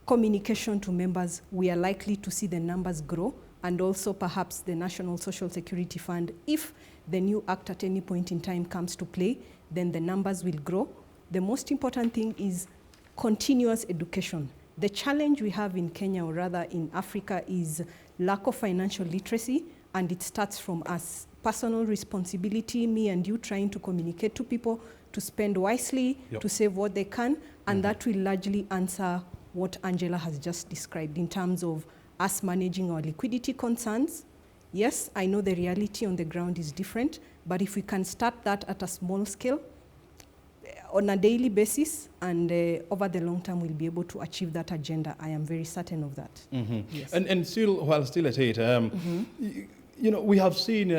communication to members, we are likely to see the numbers grow, and also perhaps the National Social Security Fund. If the new act at any point in time comes to play, then the numbers will grow. The most important thing is continuous education. The challenge we have in Kenya, or rather in Africa, is lack of financial literacy, and it starts from us. Personal responsibility, me and you trying to communicate to people to spend wisely, to save what they can, and that will largely answer what Angela has just described in terms of us managing our liquidity concerns. Yes, I know the reality on the ground is different, but if we can start that at a small scale, on a daily basis, and over the long term, we'll be able to achieve that agenda. I am very certain of that. Yes. And still, while still at it, we have seen,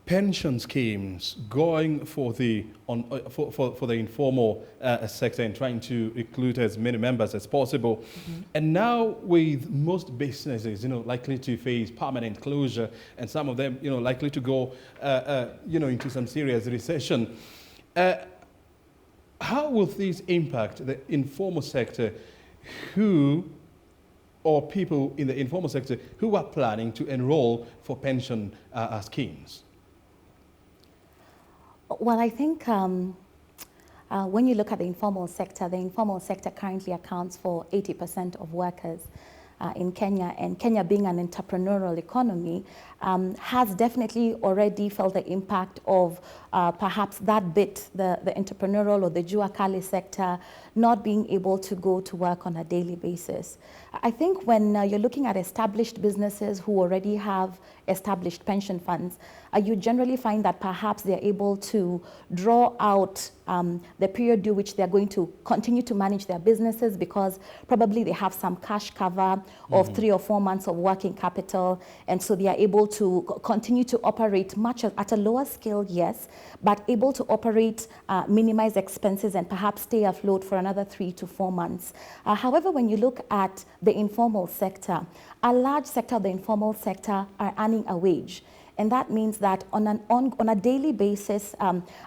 pension schemes going for the for the informal sector and trying to recruit as many members as possible. And now with most businesses, likely to face permanent closure, and some of them, likely to go, into some serious recession. How will this impact the informal sector or people in the informal sector who are planning to enroll for pension schemes? Well, I think when you look at the informal sector currently accounts for 80% of workers in Kenya, and Kenya being an entrepreneurial economy has definitely already felt the impact of perhaps that bit, the entrepreneurial or the jua kali sector, not being able to go to work on a daily basis. I think when you're looking at established businesses who already have established pension funds, you generally find that perhaps they're able to draw out the period due which they're going to continue to manage their businesses, because probably they have some cash cover of 3 or 4 months of working capital, and so they are able to continue to operate much at a lower scale, yes, but able to operate, minimize expenses, and perhaps stay afloat for another 3 to 4 months. However, when you look at the informal sector, a large sector of the informal sector are earning a wage. And that means that on a daily basis,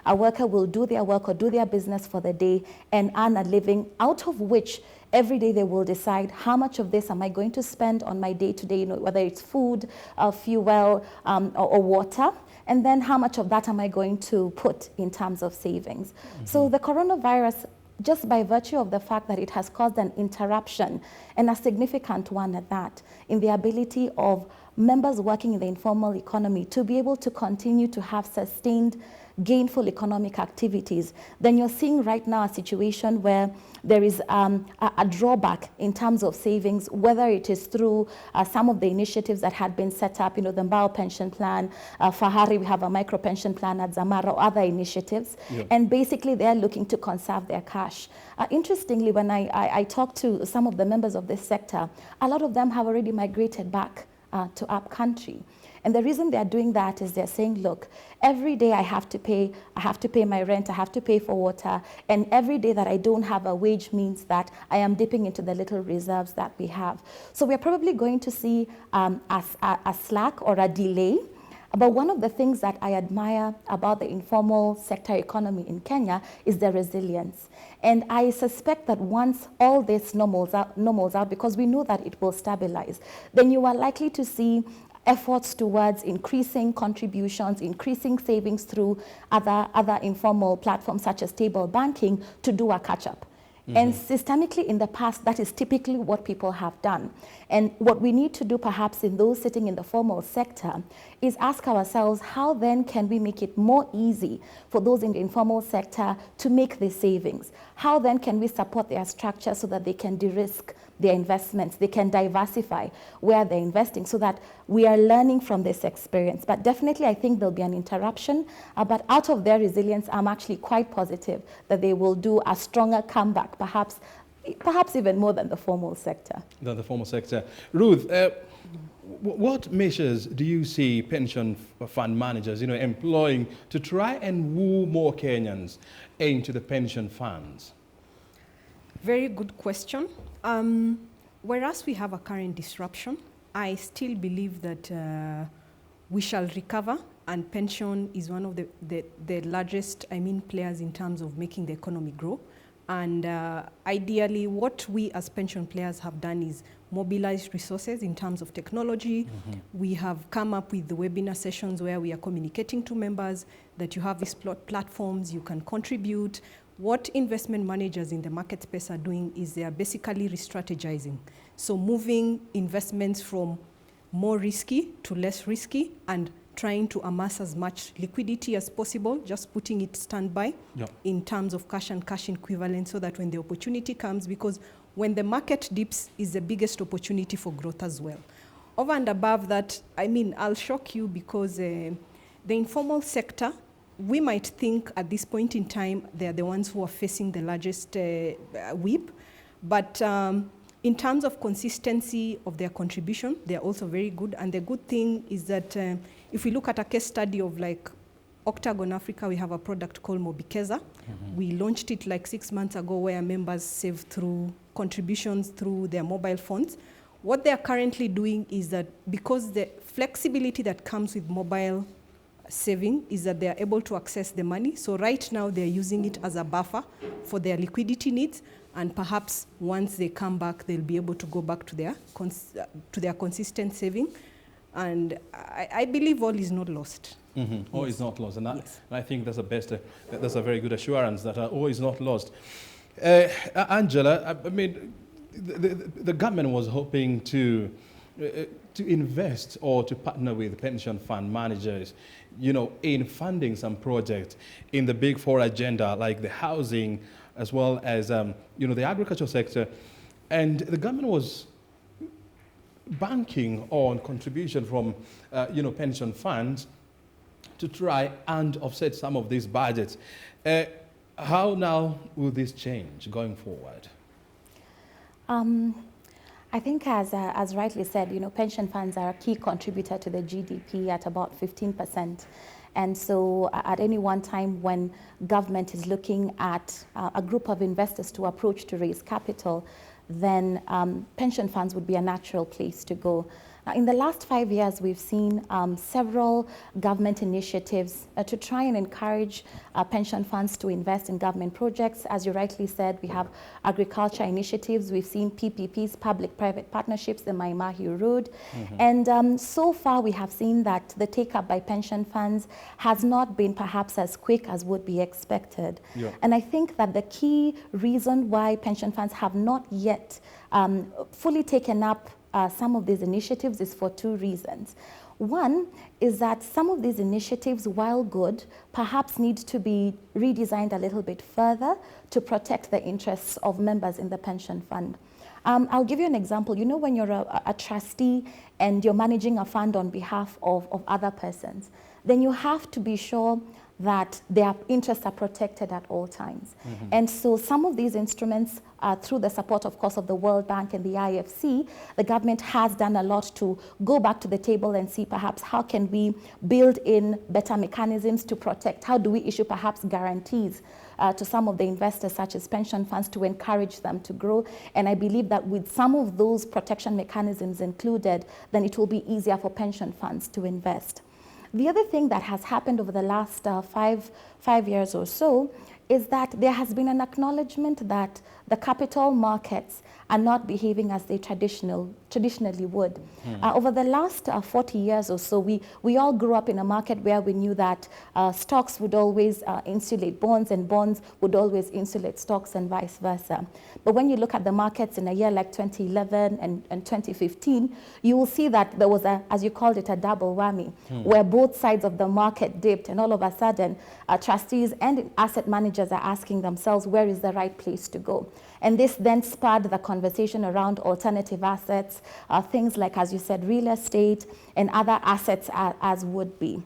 a worker will do their work or do their business for the day and earn a living, out of which every day they will decide how much of this am I going to spend on my day-to-day, whether it's food, fuel, or water, and then how much of that am I going to put in terms of savings. So the coronavirus, just by virtue of the fact that it has caused an interruption, and a significant one at that, in the ability of members working in the informal economy to be able to continue to have sustained gainful economic activities, then you're seeing right now a situation where there is a drawback in terms of savings, whether it is through some of the initiatives that had been set up, the Mbao pension plan, Fahari, we have a micro pension plan at Zamara, or other initiatives, and basically they're looking to conserve their cash. Interestingly, when I talk to some of the members of this sector, a lot of them have already migrated back to up country. And the reason they're doing that is they're saying, look, every day I have to pay my rent, I have to pay for water, and every day that I don't have a wage means that I am dipping into the little reserves that we have. So we're probably going to see a slack or a delay But one of the things that I admire about the informal sector economy in Kenya is the resilience. And I suspect that once all this normals out, because we know that it will stabilize, then you are likely to see efforts towards increasing contributions, increasing savings through other informal platforms such as table banking to do a catch-up. And systemically in the past, that is typically what people have done. And what we need to do perhaps in those sitting in the formal sector is ask ourselves, how then can we make it more easy for those in the informal sector to make these savings? How then can we support their structure so that they can de-risk their investments, they can diversify where they're investing, so that we are learning from this experience. But definitely I think there'll be an interruption, but out of their resilience, I'm actually quite positive that they will do a stronger comeback, perhaps even more than the formal sector. Than the formal sector. Ruth, what measures do you see pension fund managers, employing to try and woo more Kenyans into the pension funds? Very good question. Whereas we have a current disruption, I still believe that we shall recover, and pension is one of the largest, players in terms of making the economy grow. And ideally, what we as pension players have done is mobilize resources in terms of technology. We have come up with the webinar sessions where we are communicating to members that you have these platforms, you can contribute. What investment managers in the market space are doing is they are basically re-strategizing. So moving investments from more risky to less risky and trying to amass as much liquidity as possible, just putting it standby in terms of cash and cash equivalent, so that when the opportunity comes, because when the market dips is the biggest opportunity for growth as well. Over and above that, I'll shock you, because the informal sector, we might think at this point in time they're the ones who are facing the largest whip, but in terms of consistency of their contribution, they're also very good. And the good thing is that if we look at a case study of like Octagon Africa, we have a product called Mobikeza. We launched it like 6 months ago, where members save through contributions through their mobile phones. What they're currently doing is that, because the flexibility that comes with mobile saving is that they are able to access the money. So right now they're using it as a buffer for their liquidity needs, and perhaps once they come back, they'll be able to go back to their consistent saving. And I believe all is not lost. All is not lost, and I think that's that's a very good assurance that all is not lost. Angela, the government was hoping to invest or to partner with pension fund managers, in funding some projects in the Big Four agenda, like the housing, as well as, the agricultural sector. And the government was banking on contribution from, pension funds to try and offset some of these budgets. How now will this change going forward? I think, as rightly said, pension funds are a key contributor to the GDP at about 15%. And so at any one time when government is looking at a group of investors to approach to raise capital, then pension funds would be a natural place to go. Now, in the last 5 years, we've seen several government initiatives to try and encourage pension funds to invest in government projects. As you rightly said, we have agriculture initiatives. We've seen PPPs, public-private partnerships, the Maimahiu Road. And so far, we have seen that the take-up by pension funds has not been perhaps as quick as would be expected. And I think that the key reason why pension funds have not yet fully taken up some of these initiatives is for two reasons. One is that some of these initiatives, while good, perhaps need to be redesigned a little bit further to protect the interests of members in the pension fund. I'll give you an example. When you're a trustee and you're managing a fund on behalf of other persons, then you have to be sure that their interests are protected at all times. And so some of these instruments, through the support, of course, of the World Bank and the IFC, the government has done a lot to go back to the table and see perhaps how can we build in better mechanisms to protect, how do we issue perhaps guarantees to some of the investors, such as pension funds, to encourage them to grow. And I believe that with some of those protection mechanisms included, then it will be easier for pension funds to invest. The other thing that has happened over the last 5 years or so is that there has been an acknowledgement that the capital markets are not behaving as they traditionally would. Over the last 40 years or so, we all grew up in a market where we knew that stocks would always insulate bonds, and bonds would always insulate stocks, and vice versa. But when you look at the markets in a year like 2011 and 2015, you will see that there was as you called it, a double whammy, where both sides of the market dipped, and all of a sudden, trustees and asset managers are asking themselves, where is the right place to go? And this then spurred the conversation around alternative assets, things like, as you said, real estate and other assets as would be.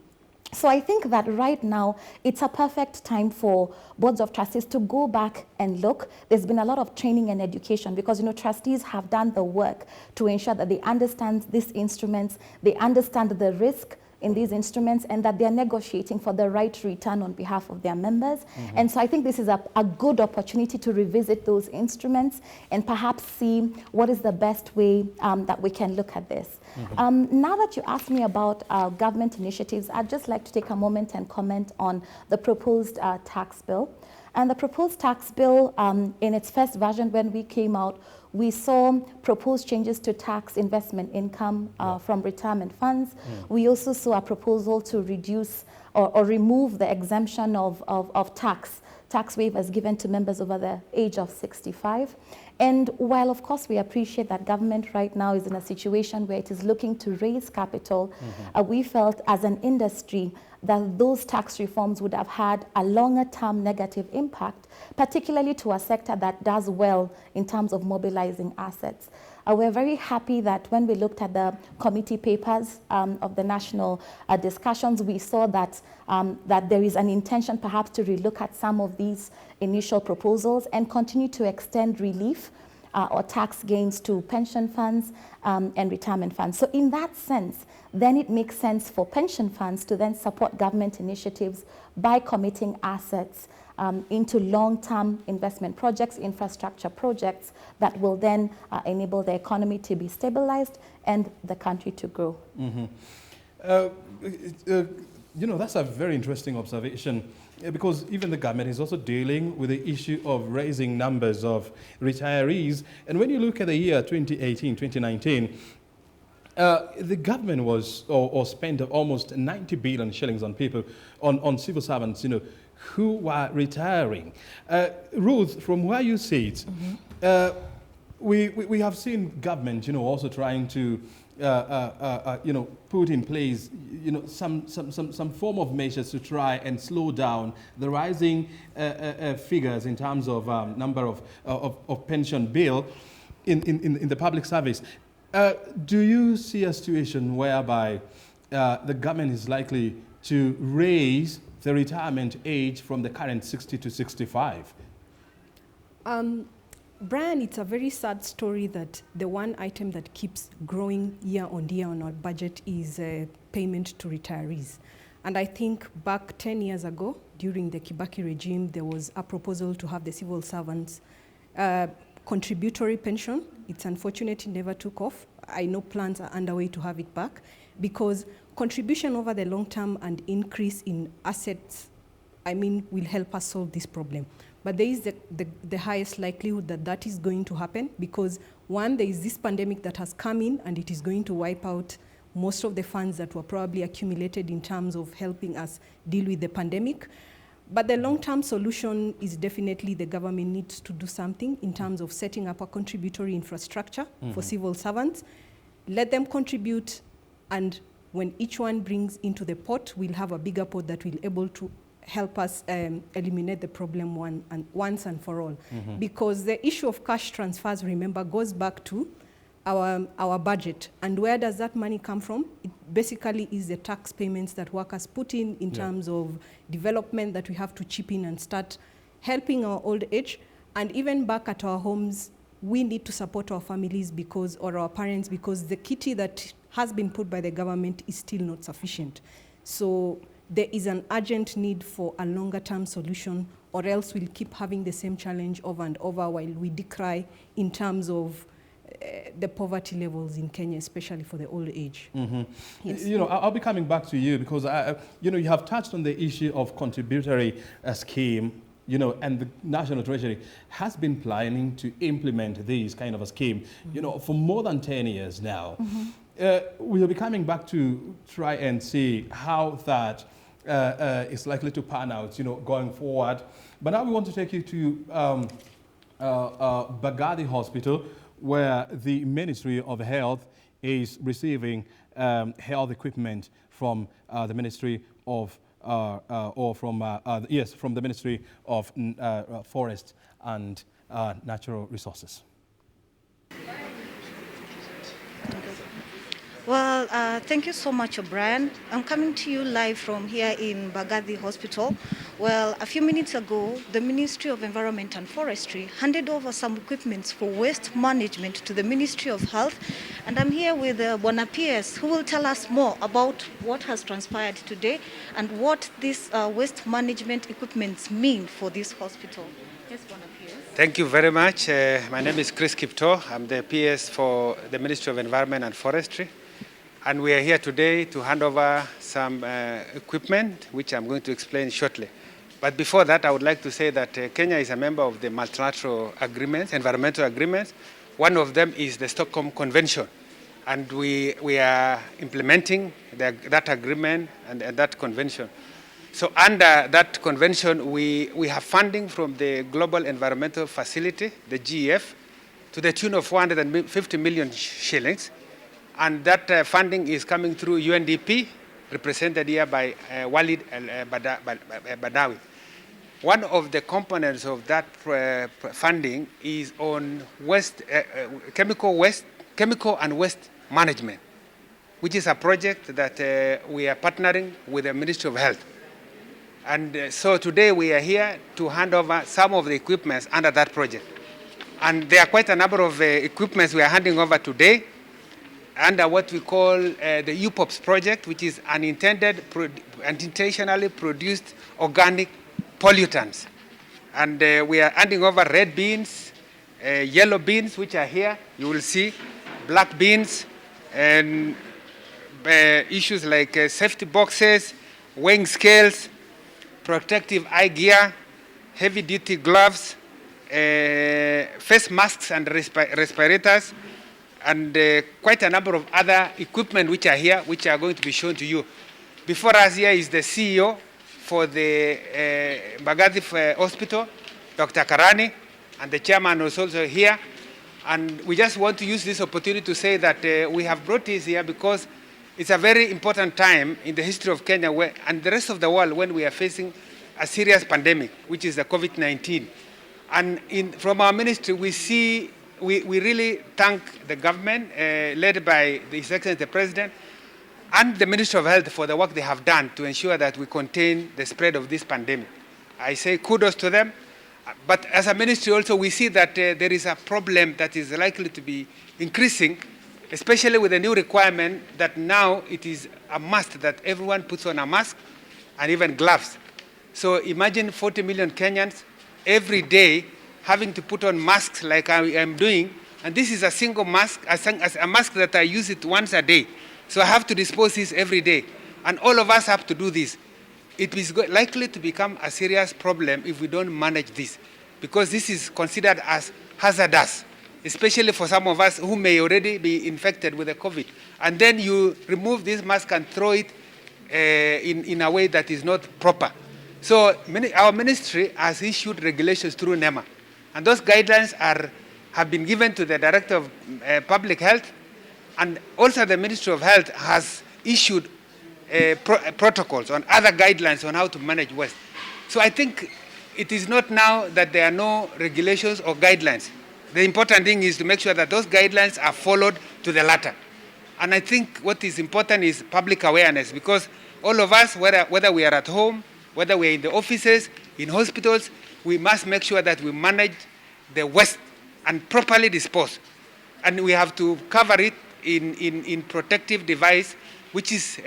So I think that right now, it's a perfect time for boards of trustees to go back and look. There's been a lot of training and education because, trustees have done the work to ensure that they understand these instruments, they understand the risk in these instruments, and that they're negotiating for the right return on behalf of their members. And so I think this is a good opportunity to revisit those instruments and perhaps see what is the best way that we can look at this. Now that you asked me about government initiatives, I'd just like to take a moment and comment on the proposed tax bill. And the proposed tax bill, in its first version when we came out, we saw proposed changes to tax investment income from retirement funds. We also saw a proposal to reduce or remove the exemption of tax waivers given to members over the age of 65. And while, of course, we appreciate that government right now is in a situation where it is looking to raise capital, we felt as an industry that those tax reforms would have had a longer-term negative impact, particularly to a sector that does well in terms of mobilizing assets. We're very happy that when we looked at the committee papers of the national discussions, we saw that, that there is an intention perhaps to relook at some of these initial proposals and continue to extend relief or tax gains to pension funds and retirement funds. So in that sense, then it makes sense for pension funds to then support government initiatives by committing assets into long-term investment projects, infrastructure projects that will then enable the economy to be stabilized and the country to grow. That's a very interesting observation because even the government is also dealing with the issue of raising numbers of retirees. And when you look at the year 2018, 2019, the government was or spent almost 90 billion shillings on people, on civil servants, who were retiring. Ruth, from where you sit, we have seen government, also trying to, put in place, some form of measures to try and slow down the rising figures in terms of number of pension bill in the public service. Do you see a situation whereby the government is likely to raise the retirement age from the current 60 to 65? Brian, it's a very sad story that the one item that keeps growing year on year on our budget is payment to retirees. And I think back 10 years ago, during the Kibaki regime, there was a proposal to have the civil servants contributory pension. It's unfortunate it never took off. I know plans are underway to have it back because contribution over the long term and increase in assets, will help us solve this problem. But there is the highest likelihood that that is going to happen because one, there is this pandemic that has come in and it is going to wipe out most of the funds that were probably accumulated in terms of helping us deal with the pandemic. But the long-term solution is definitely the government needs to do something in terms of setting up a contributory infrastructure for civil servants. Let them contribute, and when each one brings into the pot, we'll have a bigger pot that will be able to help us eliminate the problem once and for all. Because the issue of cash transfers, remember, goes back to our budget. And where does that money come from? It basically is the tax payments that workers put in terms of development that we have to chip in and start helping our old age. And even back at our homes, we need to support our families or our parents because the kitty that has been put by the government is still not sufficient. So there is an urgent need for a longer term solution, or else we'll keep having the same challenge over and over while we decry in terms of the poverty levels in Kenya, especially for the old age. Yes. You know, I'll be coming back to you because, you know, you have touched on the issue of contributory scheme, you know, and the National Treasury has been planning to implement this kind of a scheme, you know, for more than 10 years now. We'll be coming back to try and see how that is likely to pan out, you know, going forward. But now we want to take you to Mbagathi Hospital, where the Ministry of Health is receiving health equipment from the Ministry of from the Ministry of Forest and Natural Resources. Well, thank you so much, O'Brien. I'm coming to you live from here in Mbagathi Hospital. Well, a few minutes ago, the Ministry of Environment and Forestry handed over some equipment for waste management to the Ministry of Health. And I'm here with Bwana PS, who will tell us more about what has transpired today and what these waste management equipments mean for this hospital. Yes, Bwana PS. Thank you very much. My name is Chris Kipto. I'm the PS for the Ministry of Environment and Forestry. And we are here today to hand over some equipment, which I'm going to explain shortly. But before that, I would like to say that Kenya is a member of the multilateral agreements, environmental agreements. One of them is the Stockholm Convention. And we are implementing that agreement and that convention. So under that convention, we have funding from the Global Environmental Facility, the GEF, to the tune of 450 million shillings. And that funding is coming through UNDP, represented here by Walid Badawi. One of the components of that funding is on chemical and waste management, which is a project that we are partnering with the Ministry of Health. And so today we are here to hand over some of the equipments under that project. And there are quite a number of equipments we are handing over today under what we call the UPOPS project, which is unintentionally produced organic pollutants. And we are handing over red beans, yellow beans, which are here, you will see, black beans, and issues like safety boxes, weighing scales, protective eye gear, heavy-duty gloves, face masks and respirators, and quite a number of other equipment which are here, which are going to be shown to you. Before us here is the CEO for the Mbagathi Hospital, Dr. Karani, and the chairman is also here. And we just want to use this opportunity to say that we have brought this here because it's a very important time in the history of Kenya and the rest of the world when we are facing a serious pandemic, which is the COVID-19. And from our ministry, we really thank the government, led by His Excellency the President, and the Ministry of Health for the work they have done to ensure that we contain the spread of this pandemic. I say kudos to them. But as a ministry also, we see that there is a problem that is likely to be increasing, especially with the new requirement that now it is a must that everyone puts on a mask and even gloves. So imagine 40 million Kenyans every day having to put on masks like I am doing, and this is a single mask, a mask that I use it once a day. So I have to dispose this every day, and all of us have to do this. It is likely to become a serious problem if we don't manage this, because this is considered as hazardous, especially for some of us who may already be infected with the COVID. And then you remove this mask and throw it in a way that is not proper. So our ministry has issued regulations through NEMA. And those guidelines have been given to the Director of Public Health, and also the Ministry of Health has issued protocols on other guidelines on how to manage waste. So I think it is not now that there are no regulations or guidelines. The important thing is to make sure that those guidelines are followed to the letter. And I think what is important is public awareness, because all of us, whether we are at home, whether we are in the offices, in hospitals, we must make sure that we manage the waste and properly dispose. And we have to cover it in protective device, which is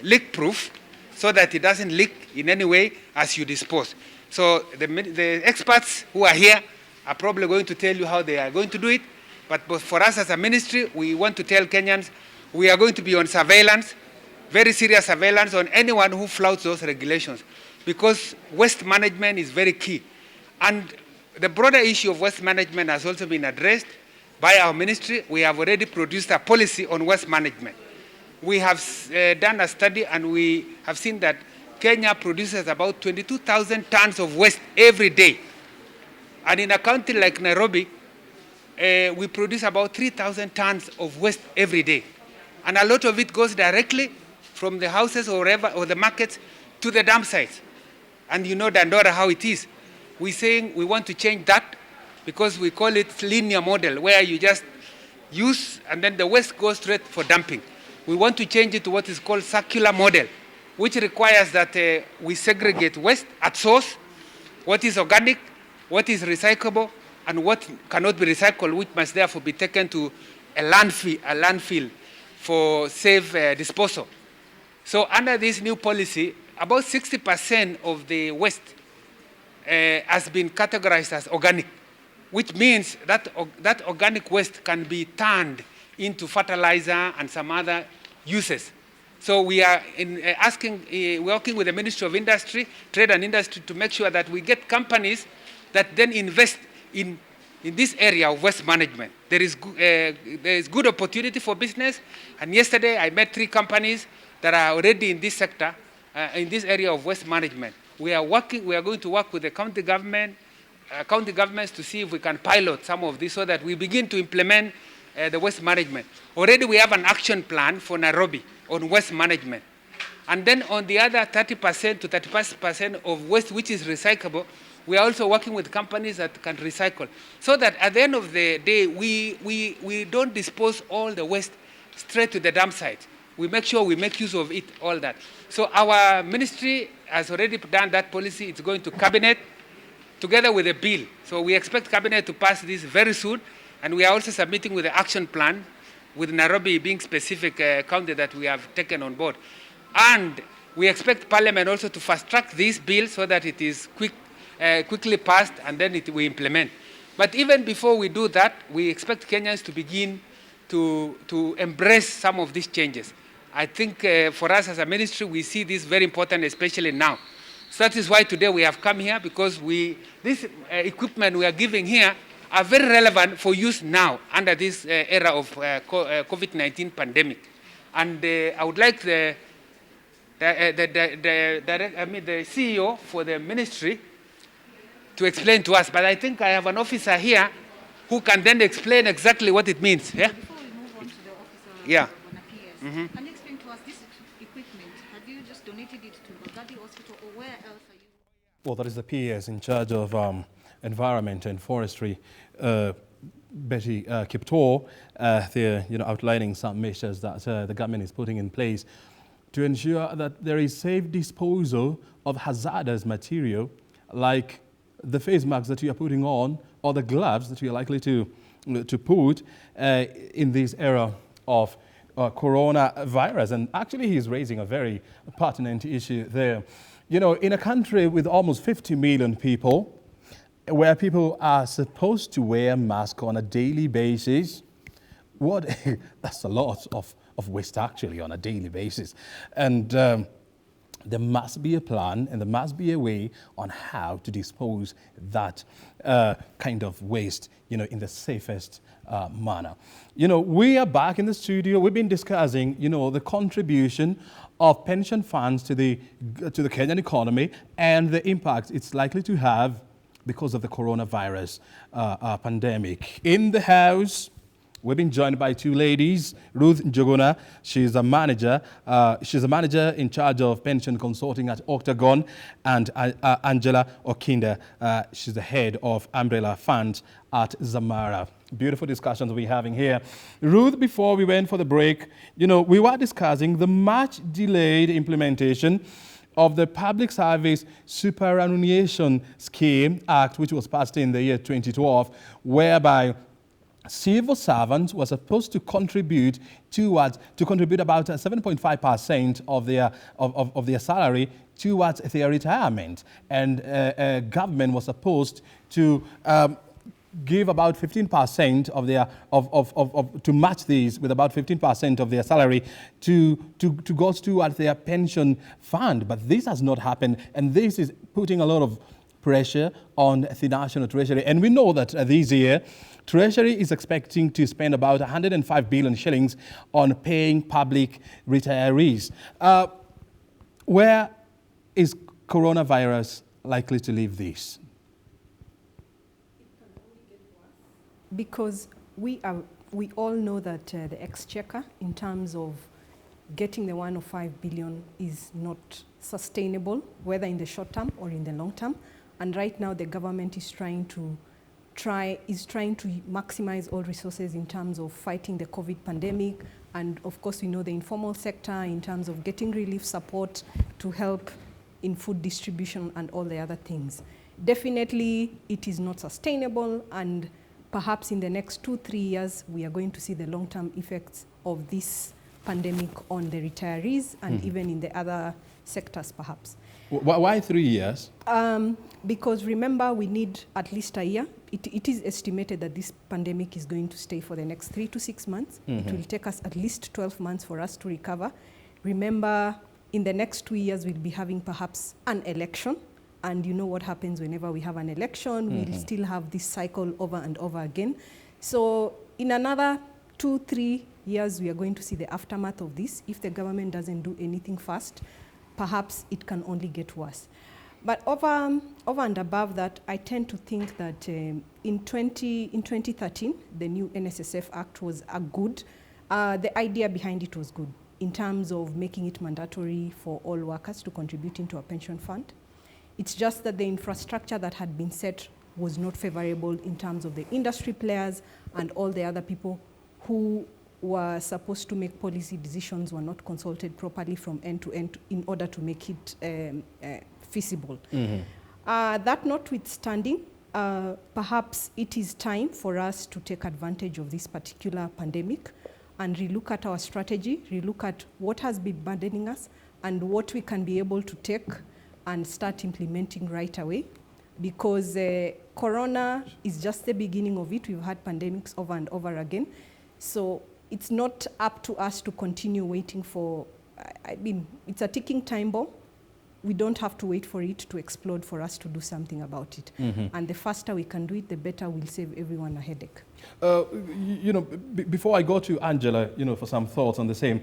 leak-proof, so that it doesn't leak in any way as you dispose. So the experts who are here are probably going to tell you how they are going to do it. But for us as a ministry, we want to tell Kenyans we are going to be on surveillance, very serious surveillance on anyone who flouts those regulations, because waste management is very key. And the broader issue of waste management has also been addressed by our ministry. We have already produced a policy on waste management. We have done a study, and we have seen that Kenya produces about 22,000 tons of waste every day. And in a county like Nairobi, we produce about 3,000 tons of waste every day. And a lot of it goes directly from the houses or wherever, or the markets, to the dump sites. And you know Dandora how it is. We're saying we want to change that, because we call it linear model, where you just use and then the waste goes straight for dumping. We want to change it to what is called circular model, which requires that we segregate waste at source, what is organic, what is recyclable, and what cannot be recycled, which must therefore be taken to a landfill for safe disposal. So under this new policy, about 60% of the waste has been categorized as organic, which means that that organic waste can be turned into fertilizer and some other uses. So we are working with the Ministry of Industry, Trade and Industry, to make sure that we get companies that then invest in this area of waste management. There is good opportunity for business, and yesterday I met 3 companies that are already in this sector, in this area of waste management. We are going to work with the county governments to see if we can pilot some of this so that we begin to implement the waste management. Already we have an action plan for Nairobi on waste management. And then on the other 30% to 35% of waste which is recyclable, we are also working with companies that can recycle, so that at the end of the day, we don't dispose all the waste straight to the dump site. We make sure we make use of it, all that. So our ministry has already done that policy. It's going to cabinet together with a bill. So we expect cabinet to pass this very soon, and we are also submitting with the action plan, with Nairobi being specific county that we have taken on board. And we expect Parliament also to fast-track this bill so that it is quickly passed, and then we implement. But even before we do that, we expect Kenyans to begin to embrace some of these changes. I think for us as a ministry, we see this very important, especially now. So that is why today we have come here, because this equipment we are giving here are very relevant for use now under this era of COVID-19 pandemic. And I would like the CEO for the ministry to explain to us. But I think I have an officer here who can then explain exactly what it means. Yeah? Before we move on to the officer, yeah. Mm-hmm. Can you explain to us this equipment? Have you just donated it to Bagadi Hospital, or where else are you? Well, that is the PS in charge of environment and forestry, Betty Kiptor. They're outlining some measures that the government is putting in place to ensure that there is safe disposal of hazardous material like the face masks that you are putting on, or the gloves that you are likely to put in this era of coronavirus. And actually, he's raising a very pertinent issue there. You know, in a country with almost 50 million people, where people are supposed to wear masks on a daily basis, that's a lot of waste actually on a daily basis. And there must be a plan, and there must be a way on how to dispose that kind of waste, in the safest manner. We are back in the studio. We've been discussing, the contribution of pension funds to the Kenyan economy and the impact it's likely to have because of the coronavirus pandemic. In the house, we've been joined by 2 ladies. Ruth Njuguna, she's a manager in charge of pension consulting at Octagon, and Angela Okinda, she's the head of umbrella funds at Zamara. Beautiful discussions we're having here. Ruth, before we went for the break, we were discussing the much delayed implementation of the Public Service Superannuation Scheme Act, which was passed in the year 2012, whereby civil servants were supposed to contribute about 7.5% of their salary towards their retirement, and government was supposed to give about 15% of their to match these with about 15% of their salary to go towards their pension fund. But this has not happened, and this is putting a lot of pressure on the National Treasury. And we know that this year, Treasury is expecting to spend about 105 billion shillings on paying public retirees. Where is coronavirus likely to leave this? Because we all know that the exchequer, in terms of getting the 105 billion, is not sustainable, whether in the short term or in the long term. And right now, the government is trying to maximize all resources in terms of fighting the COVID pandemic. And of course, we know the informal sector in terms of getting relief support to help in food distribution and all the other things. Definitely, it is not sustainable, and perhaps in the next 2-3 years, we are going to see the long-term effects of this pandemic on the retirees and even in the other sectors, perhaps. Why 3 years? Because remember, we need at least a year. It is estimated that this pandemic is going to stay for the next 3 to 6 months. It will take us at least 12 months for us to recover. Remember, in the next 2 years, we'll be having perhaps an election. And you know what happens whenever we have an election, we'll still have this cycle over and over again. So in another 2-3 years, we are going to see the aftermath of this. If the government doesn't do anything fast, perhaps it can only get worse. But over and above that, I tend to think that in 2013, the new NSSF Act was a good, the idea behind it was good in terms of making it mandatory for all workers to contribute into a pension fund. It's just that the infrastructure that had been set was not favorable in terms of the industry players, and all the other people who were supposed to make policy decisions were not consulted properly from end to end in order to make it feasible. That notwithstanding, perhaps it is time for us to take advantage of this particular pandemic and relook at our strategy, relook at what has been burdening us and what we can be able to take and start implementing right away, because Corona is just the beginning of it. We've had pandemics over and over again. So it's not up to us to continue waiting for, I mean, it's a ticking time bomb. We don't have to wait for it to explode for us to do something about it. And the faster we can do it, the better we'll save everyone a headache. You know, before I go to Angela, you know, for some thoughts on the same,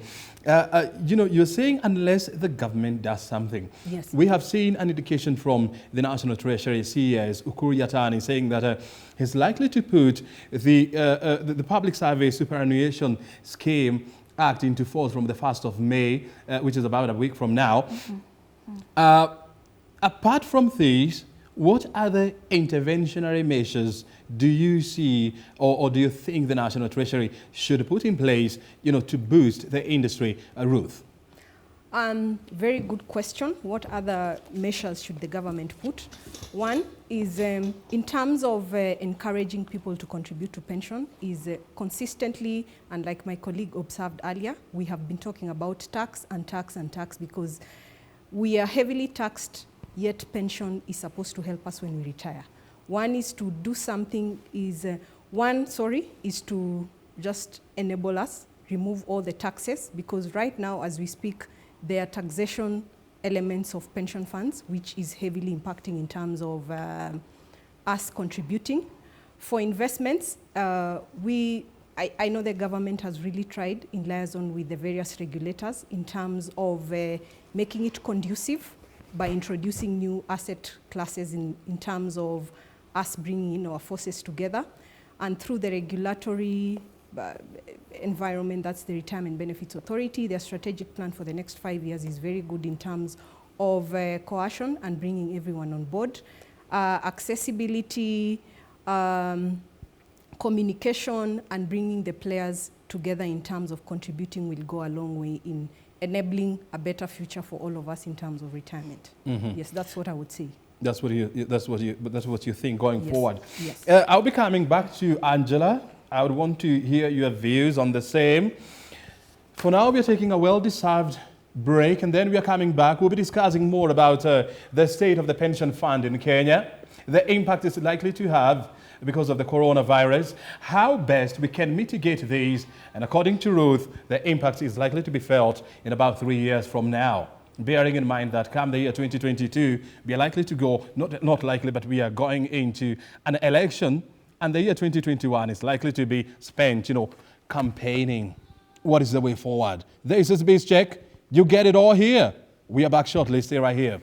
you know, you're saying unless the government does something. Yes. We have seen an indication from the National Treasury CS, Ukuru Yatani, saying that he's likely to put the Public Service Superannuation Scheme Act into force from the 1st of May, which is about a week from now. Apart from these, what other interventionary measures do you see or do you think the National Treasury should put in place, you know, to boost the industry, Ruth? Very good question. What other measures should the government put? One is in terms of encouraging people to contribute to pension is consistently, and like my colleague observed earlier, we have been talking about tax and tax and tax because we are heavily taxed, yet pension is supposed to help us when we retire. One is to do something, is to just enable us, remove all the taxes, because right now, as we speak, there are taxation elements of pension funds, which is heavily impacting in terms of us contributing. For investments, I know the government has really tried in liaison with the various regulators in terms of making it conducive by introducing new asset classes in terms of us bringing in our forces together. And through the regulatory environment, that's the Retirement Benefits Authority, their strategic plan for the next 5 years is very good in terms of coercion and bringing everyone on board. Accessibility, communication, and bringing the players together in terms of contributing will go a long way in enabling a better future for all of us in terms of retirement. Yes, that's what I would say. That's what you think going forward. Yes. I'll be coming back to Angela. I would want to hear your views on the same. For now, we are taking a well-deserved break, and then we are coming back. We'll be discussing more about the state of the pension fund in Kenya, the impact it's likely to have, because of the coronavirus, how best we can mitigate these. And according to Ruth, the impact is likely to be felt in about 3 years from now. Bearing in mind that come the year 2022, we are likely to go, not likely, but we are going into an election, and the year 2021 is likely to be spent, campaigning. What is the way forward? This is Biz Check. You get it all here. We are back shortly. Stay right here.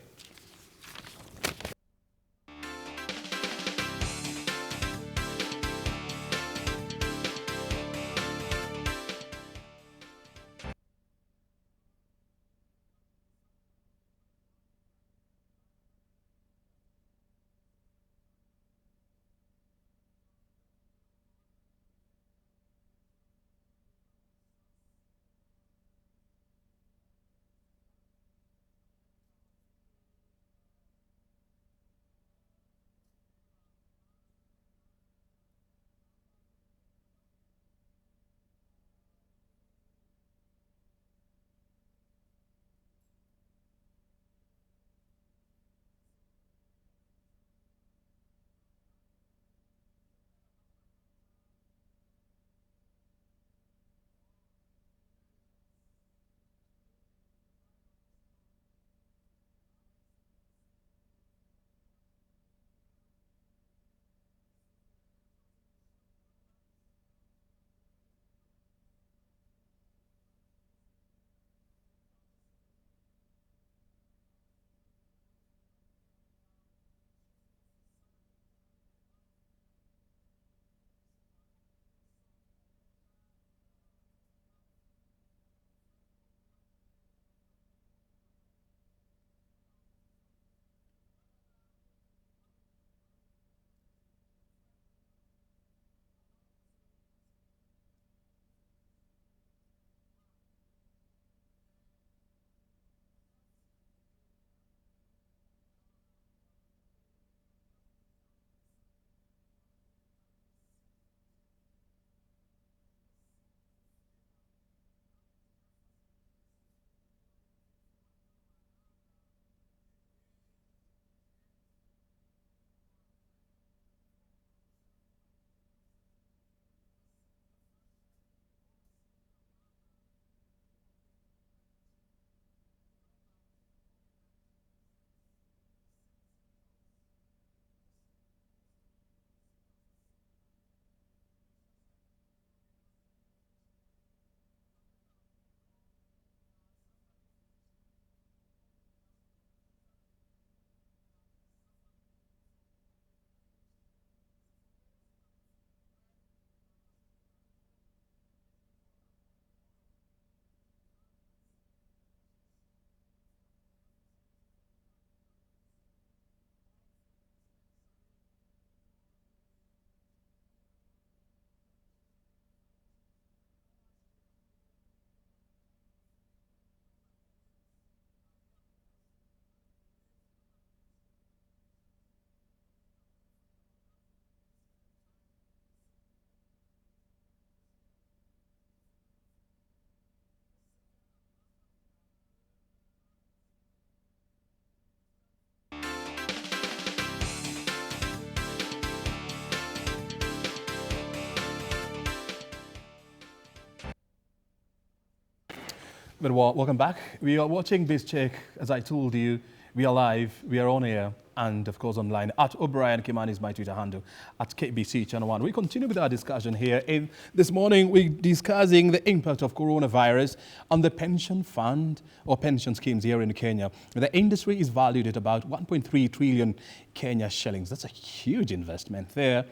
But welcome back. We are watching Biz Check. As I told you, we are live, we are on air, and of course online. At O'Brien Kimani is my Twitter handle, at KBC Channel 1. We continue with our discussion here. And this morning, we're discussing the impact of coronavirus on the pension fund or pension schemes here in Kenya. The industry is valued at about 1.3 trillion Kenya shillings. That's a huge investment there.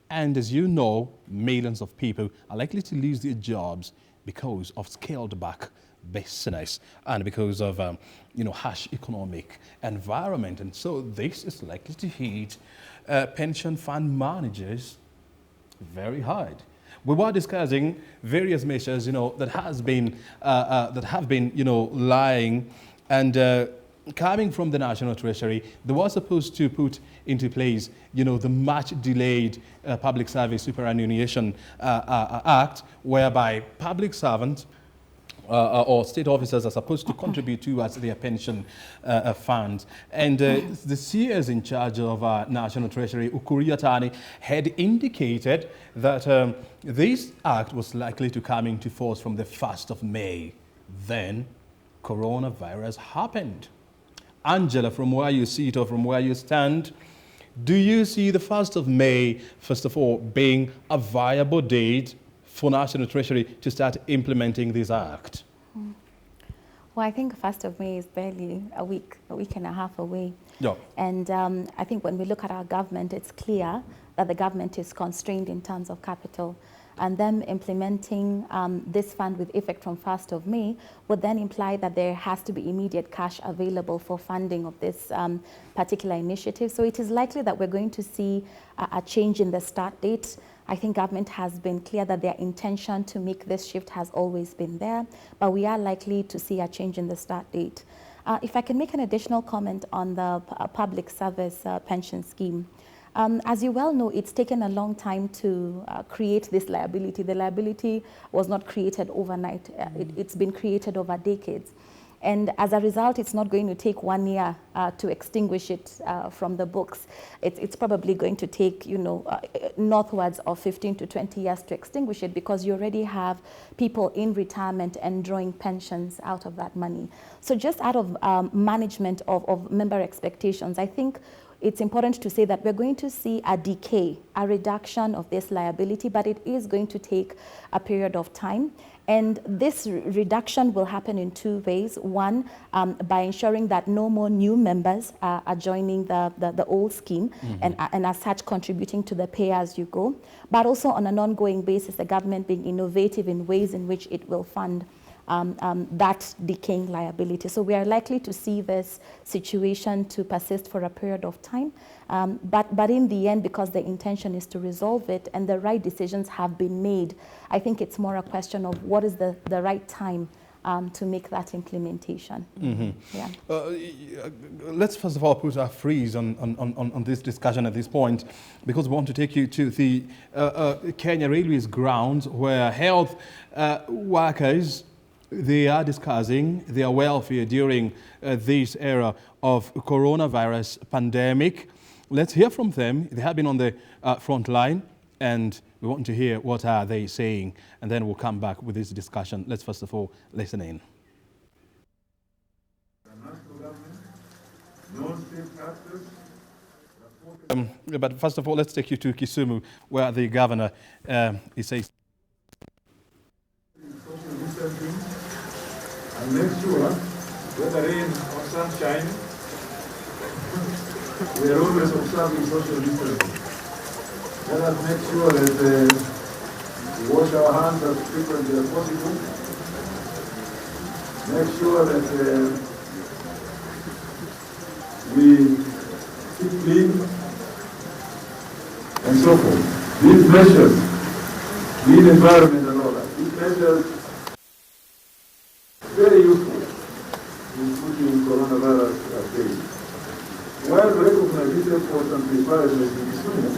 And as you know, millions of people are likely to lose their jobs because of scaled back business and because of harsh economic environment. And so this is likely to hit pension fund managers very hard. We were discussing various measures that have been lying and coming from the National Treasury. They were supposed to put into place the much delayed Public Service Superannuation Act, whereby public servants or state officers are supposed to contribute towards their pension funds. And the CS in charge of National Treasury, Ukur Yatani, had indicated that this act was likely to come into force from the 1st of May. Then coronavirus happened. Angela, from where you sit or from where you stand, do you see the 1st of May, first of all, being a viable date for National Treasury to start implementing this act? Well, I think 1st of May is barely a week and a half away. Yeah. And I think when we look at our government, it's clear that the government is constrained in terms of capital. And them implementing this fund with effect from 1st of May would then imply that there has to be immediate cash available for funding of this particular initiative. So it is likely that we're going to see a change in the start date. I think government has been clear that their intention to make this shift has always been there, but we are likely to see a change in the start date. If I can make an additional comment on the public service pension scheme. As you well know, it's taken a long time to create this liability. The liability was not created overnight. It's been created over decades. And as a result, it's not going to take 1 year to extinguish it from the books. It's probably going to take, northwards of 15 to 20 years to extinguish it, because you already have people in retirement and drawing pensions out of that money. So just out of management of member expectations, I think it's important to say that we're going to see a decay, a reduction of this liability, but it is going to take a period of time. And this reduction will happen in 2 ways. One, by ensuring that no more new members are joining the old scheme, and as such contributing to the pay-as-you-go, but also on an ongoing basis, the government being innovative in ways in which it will fund that decaying liability. So we are likely to see this situation to persist for a period of time. But in the end, because the intention is to resolve it and the right decisions have been made, I think it's more a question of what is the right time to make that implementation. Yeah. Let's first of all put a freeze on this discussion at this point, because we want to take you to the Kenya Railways grounds, where health workers, they are discussing their welfare during this era of coronavirus pandemic. Let's hear from them. They have been on the front line, and we want to hear what are they saying, and then we'll come back with this discussion. Let's first of all listen in. But first of all, let's take you to Kisumu, where the governor is saying. And make sure, whether rain or sunshine, we are always observing social distancing. Let us make sure that we wash our hands as frequently as possible. Make sure that we keep clean and so forth. These measures, clean environment and all that, these measures very useful in putting coronavirus at bay. While we recognize this effort and preparedness in Kisumu,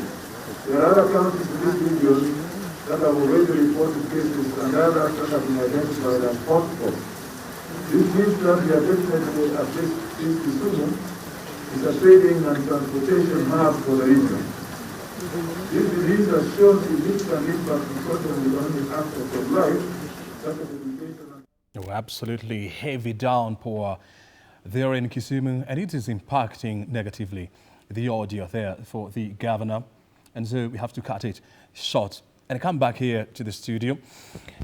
there are other counties in this region that have already reported cases and others that have been identified as hotspots. This means that we are definitely, at least in Kisumu, is a trading and transportation hub for the region. This disease has shown significant impact on social and economic aspects of life, such as education. Oh, absolutely heavy downpour there in Kisumu, and it is impacting negatively the audio there for the governor, and so we have to cut it short and come back here to the studio.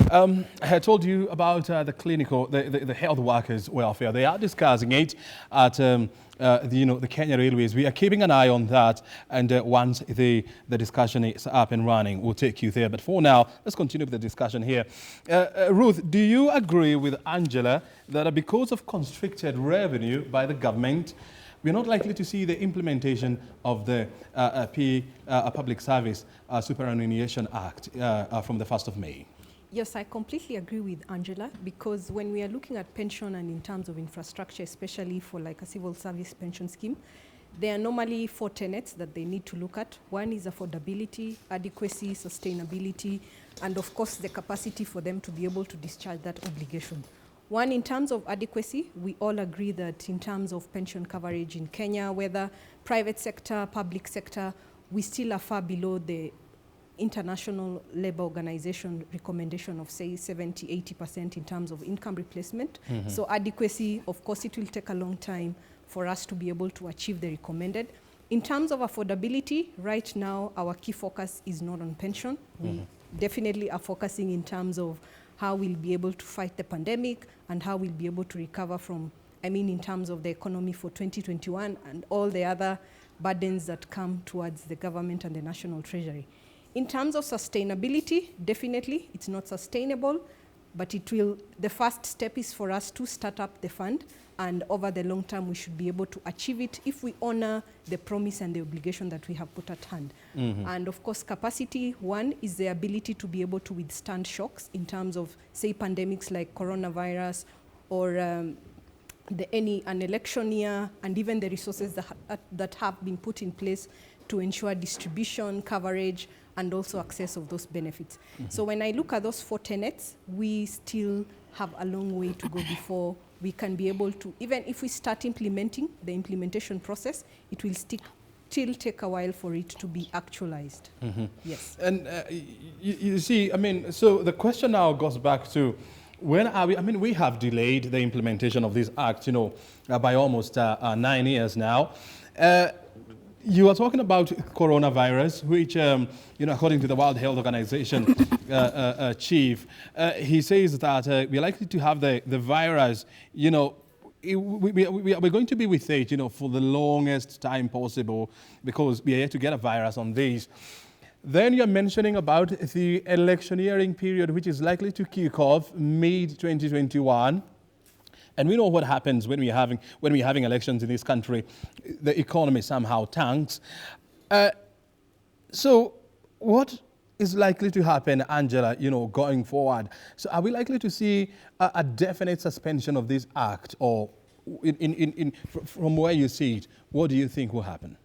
I had told you about the clinical, the health workers' welfare. They are discussing it at the Kenya Railways. We are keeping an eye on that, and once the discussion is up and running, we'll take you there. But for now, let's continue with the discussion here. Ruth, do you agree with Angela that because of constricted revenue by the government, we're not likely to see the implementation of the Public Service Superannuation Act from the 1st of May? Yes, I completely agree with Angela, because when we are looking at pension and in terms of infrastructure, especially for like a civil service pension scheme, There are normally 4 tenets that they need to look at. One is affordability, adequacy, sustainability, and of course the capacity for them to be able to discharge that obligation. One, in terms of adequacy, we all agree that in terms of pension coverage in Kenya, whether private sector, public sector, we still are far below the International Labour Organization recommendation of, say, 70–80% in terms of income replacement. So adequacy, of course, it will take a long time for us to be able to achieve the recommended. In terms of affordability, right now, our key focus is not on pension. We definitely are focusing in terms of how we'll be able to fight the pandemic and how we'll be able to recover from, in terms of the economy for 2021 and all the other burdens that come towards the government and the National Treasury. In terms of sustainability, definitely it's not sustainable, but it will, the first step is for us to start up the fund, and over the long term we should be able to achieve it if we honor the promise and the obligation that we have put at hand. And of course, capacity, one is the ability to be able to withstand shocks in terms of, say, pandemics like coronavirus or an election year, and even the resources that have been put in place to ensure distribution, coverage, and also access of those benefits. So when I look at those 4 tenets, we still have a long way to go before we can be able to, even if we start implementing the implementation process, it will still take a while for it to be actualized. Yes. And you see, so the question now goes back to, when are we, we have delayed the implementation of this act, by almost 9 years now. You are talking about coronavirus, which, according to the World Health Organization chief, he says that we're likely to have the virus, we're going to be with it, for the longest time possible, because we are yet to get a virus on this. Then you're mentioning about the electioneering period, which is likely to kick off mid-2021. And we know what happens when we're having elections in this country. The economy somehow tanks. So what is likely to happen, Angela, going forward? So are we likely to see a definite suspension of this act? Or from where you see it, what do you think will happen?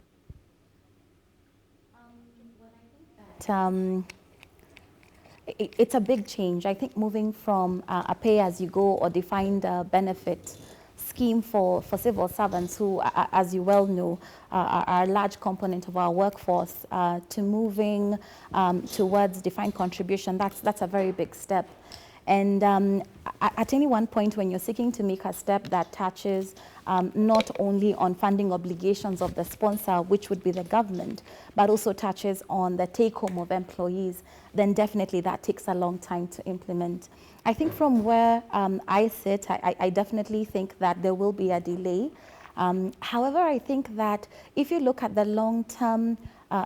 It's a big change. I think moving from a pay-as-you-go or defined benefit scheme for civil servants who, as you well know, are a large component of our workforce, to moving towards defined contribution, that's a very big step. And at any one point when you're seeking to make a step that touches not only on funding obligations of the sponsor, which would be the government, but also touches on the take-home of employees, then definitely that takes a long time to implement. I think from where I sit, I definitely think that there will be a delay. However, I think that if you look at the long-term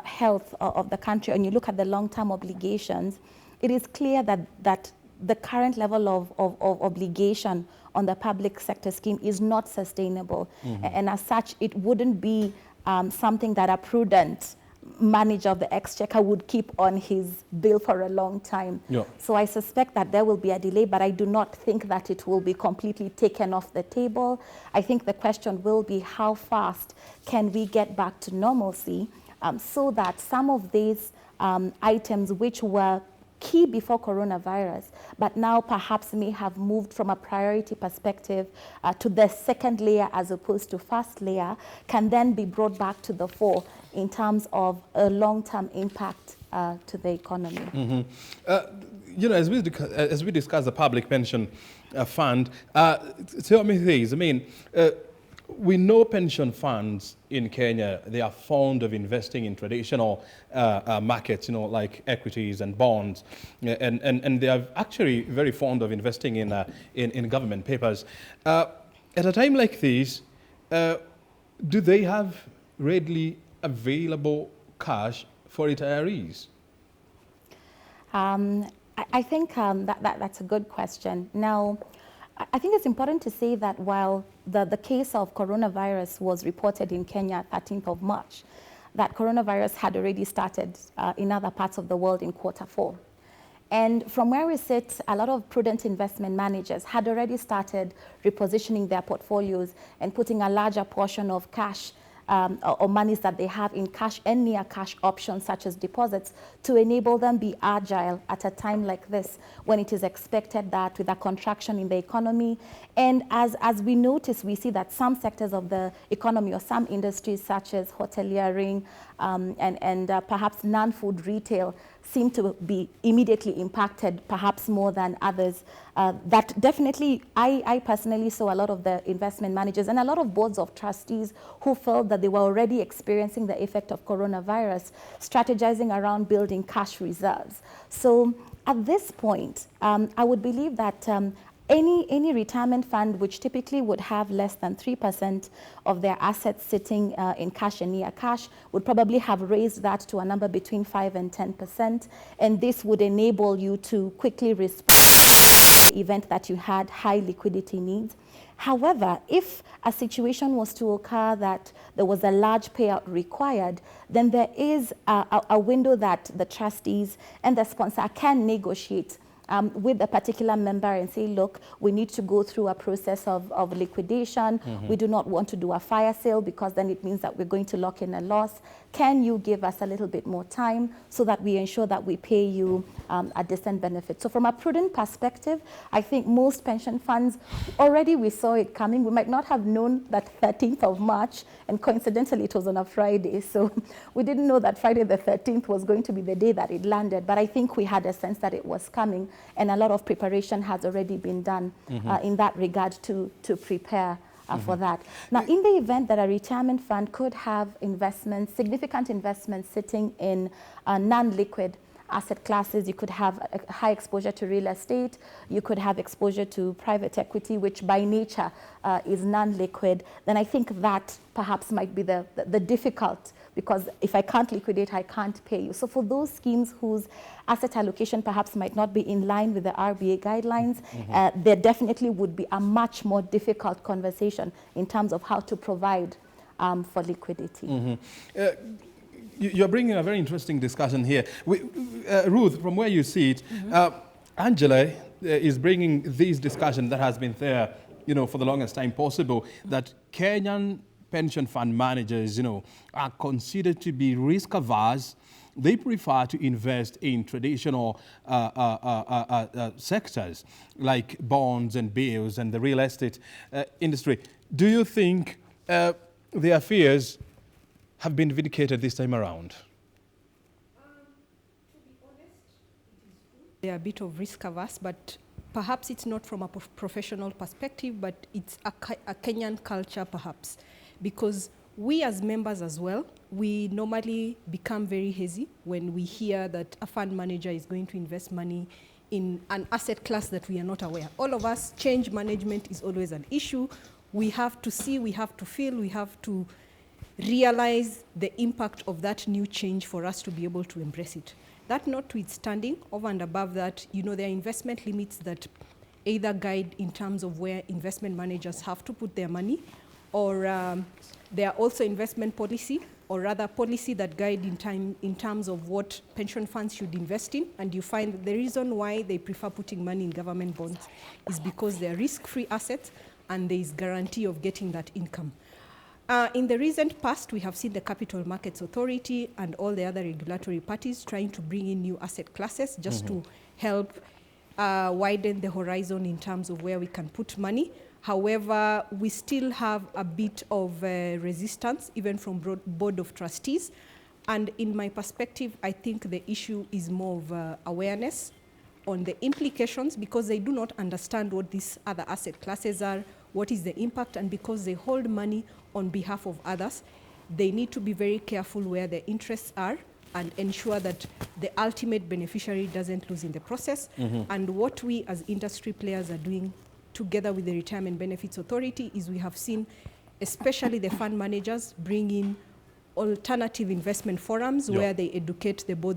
health of the country and you look at the long-term obligations, it is clear that the current level of obligation on the public sector scheme is not sustainable. And as such, it wouldn't be something that a prudent manager of the exchequer would keep on his bill for a long time. So I suspect that there will be a delay, but I do not think that it will be completely taken off the table. I think the question will be how fast can we get back to normalcy, so that some of these items which were key before coronavirus, but now perhaps may have moved from a priority perspective to the second layer as opposed to first layer, can then be brought back to the fore in terms of a long-term impact to the economy. As we discuss the public pension fund, tell me this, we know pension funds in Kenya, they are fond of investing in traditional markets, like equities and bonds, and they are actually very fond of investing in government papers. At a time like this, do they have readily available cash for retirees? I think that's a good question. Now, I think it's important to say that while the case of coronavirus was reported in Kenya 13th of March, that coronavirus had already started in other parts of the world in Q4. And from where we sit, a lot of prudent investment managers had already started repositioning their portfolios and putting a larger portion of cash or monies that they have in cash and near cash options such as deposits to enable them be agile at a time like this when it is expected that with a contraction in the economy. And as we notice, we see that some sectors of the economy or some industries such as hoteliering and perhaps non-food retail seem to be immediately impacted, perhaps more than others. That definitely, I personally saw a lot of the investment managers and a lot of boards of trustees who felt that they were already experiencing the effect of coronavirus, strategizing around building cash reserves. So at this point, I would believe that any retirement fund which typically would have less than 3% of their assets sitting in cash and near cash would probably have raised that to a number between 5 and 10%. And this would enable you to quickly respond to the event that you had high liquidity needs. However, if a situation was to occur that there was a large payout required, then there is a window that the trustees and the sponsor can negotiate with a particular member and say, look, we need to go through a process of liquidation. We do not want to do a fire sale because then it means that we're going to lock in a loss. Can you give us a little bit more time so that we ensure that we pay you a decent benefit? So from a prudent perspective, I think most pension funds, already we saw it coming. We might not have known that 13th of March, and coincidentally it was on a Friday. So we didn't know that Friday the 13th was going to be the day that it landed. But I think we had a sense that it was coming. And a lot of preparation has already been done in that regard to prepare for that. Now, in the event that a retirement fund could have investments, significant investments sitting in non-liquid asset classes, you could have a high exposure to real estate, you could have exposure to private equity, which by nature is non-liquid, then I think that perhaps might be the difficult, because if I can't liquidate, I can't pay you. So for those schemes whose asset allocation perhaps might not be in line with the RBA guidelines, there definitely would be a much more difficult conversation in terms of how to provide for liquidity. You're bringing a very interesting discussion here. Ruth, from where you sit, Angela is bringing this discussion that has been there, for the longest time possible, that Kenyan pension fund managers, are considered to be risk averse. They prefer to invest in traditional sectors like bonds and bills and the real estate industry. Do you think their fears have been vindicated this time around? To be honest, they are a bit of risk averse, but perhaps it's not from a professional perspective, but it's a Kenyan culture perhaps, because we as members as well, we normally become very hazy when we hear that a fund manager is going to invest money in an asset class that we are not aware. All of us, change management is always an issue. We have to see, we have to feel, we have to realize the impact of that new change for us to be able to embrace it. That notwithstanding, over and above that, there are investment limits that either guide in terms of where investment managers have to put their money, or there are also investment policy, or rather policy that guide in terms of what pension funds should invest in. And you find that the reason why they prefer putting money in government bonds is because they're risk-free assets and there is guarantee of getting that income. In the recent past, we have seen the Capital Markets Authority and all the other regulatory parties trying to bring in new asset classes just to help widen the horizon in terms of where we can put money. However, we still have a bit of resistance, even from Board of Trustees. And in my perspective, I think the issue is more of awareness on the implications, because they do not understand what these other asset classes are, what is the impact, and because they hold money on behalf of others, they need to be very careful where their interests are and ensure that the ultimate beneficiary doesn't lose in the process. And what we as industry players are doing together with the Retirement Benefits Authority is we have seen, especially the fund managers, bring in alternative investment forums where they educate the board